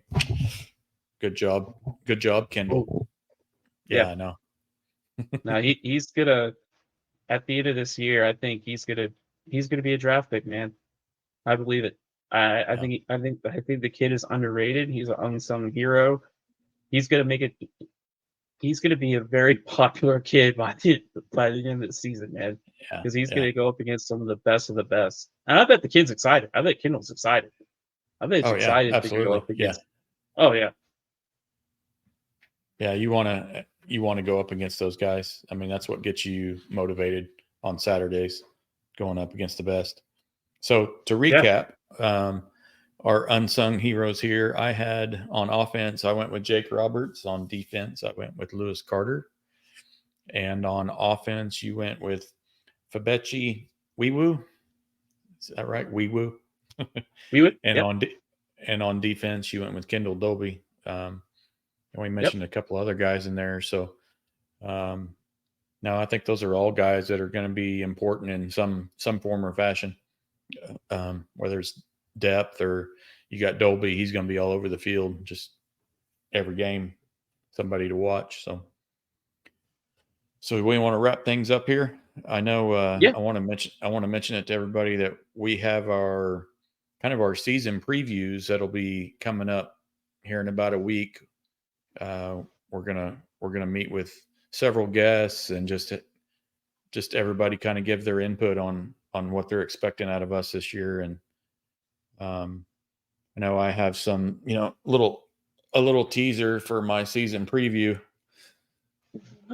Good job, Kendel. Yeah, I know. Now he's gonna, at the end of this year, I think he's gonna be a draft pick, man. I believe it. I think the kid is underrated. He's an unsung hero. He's gonna make it. He's gonna be a very popular kid by the end of the season, man. Because he's gonna go up against some of the best. And I bet the kid's excited. I bet Kendall's excited. I bet he's excited to go up against. Oh yeah. Yeah, you want to go up against those guys. I mean, that's what gets you motivated on Saturdays, going up against the best. So to recap, our unsung heroes here, I had on offense, I went with Jake Roberts. On defense, I went with Lewis Carter. And on offense, you went with Febechi Nwaiwu. Is that right? Nwaiwu. And on defense, you went with Kendel Dolby. And we mentioned a couple other guys in there. So now I think those are all guys that are going to be important in some form or fashion. Whether it's depth or you got Dolby, he's going to be all over the field, just every game, somebody to watch. So we want to wrap things up here. I know I want to mention it to everybody that we have our season previews that'll be coming up here in about a week. We're gonna meet with several guests and just everybody kind of give their input on what they're expecting out of us this year. And I know I have some, a little teaser for my season preview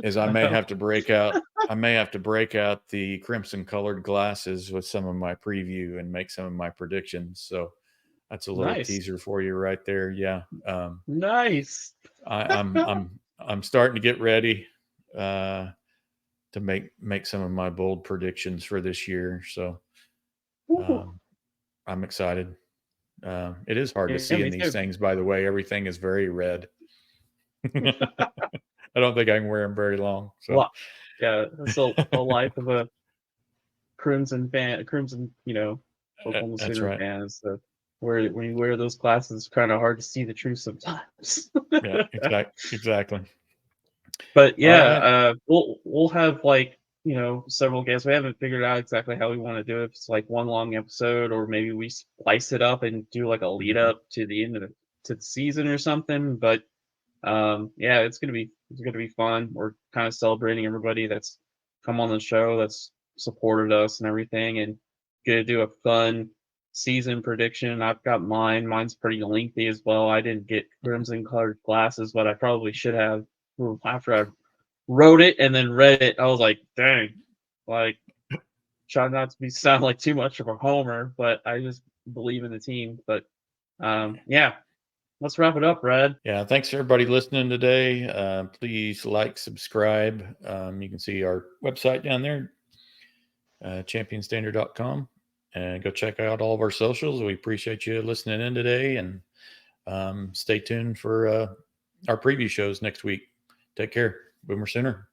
is I may have to break out the crimson colored glasses with some of my preview and make some of my predictions. So that's a little teaser for you right there. Yeah. Nice. I'm starting to get ready to make some of my bold predictions for this year. So I'm excited. It is hard to see in these things, by the way. Everything is very red. I don't think I can wear them very long. So well, yeah, that's the life of a Crimson fan, Oklahoma City fan. So when you wear those glasses, it's kind of hard to see the truth sometimes. Yeah, exactly. But yeah, we'll have several guests. We haven't figured out exactly how we want to do it. If it's like one long episode, or maybe we splice it up and do like a lead up to the end of the season or something. But it's gonna be fun. We're kind of celebrating everybody that's come on the show, that's supported us and everything, and gonna do a fun season prediction. I've got mine. Mine's pretty lengthy as well. I didn't get crimson colored glasses, but I probably should have. After I wrote it and then read it, I was like, dang, try not to sound like too much of a homer, but I just believe in the team. But let's wrap it up, Brad. Yeah, thanks for everybody listening today. Please like, subscribe. You can see our website down there, championstandard.com, and go check out all of our socials. We appreciate you listening in today, and stay tuned for our preview shows next week. Take care. Boomer Sooner.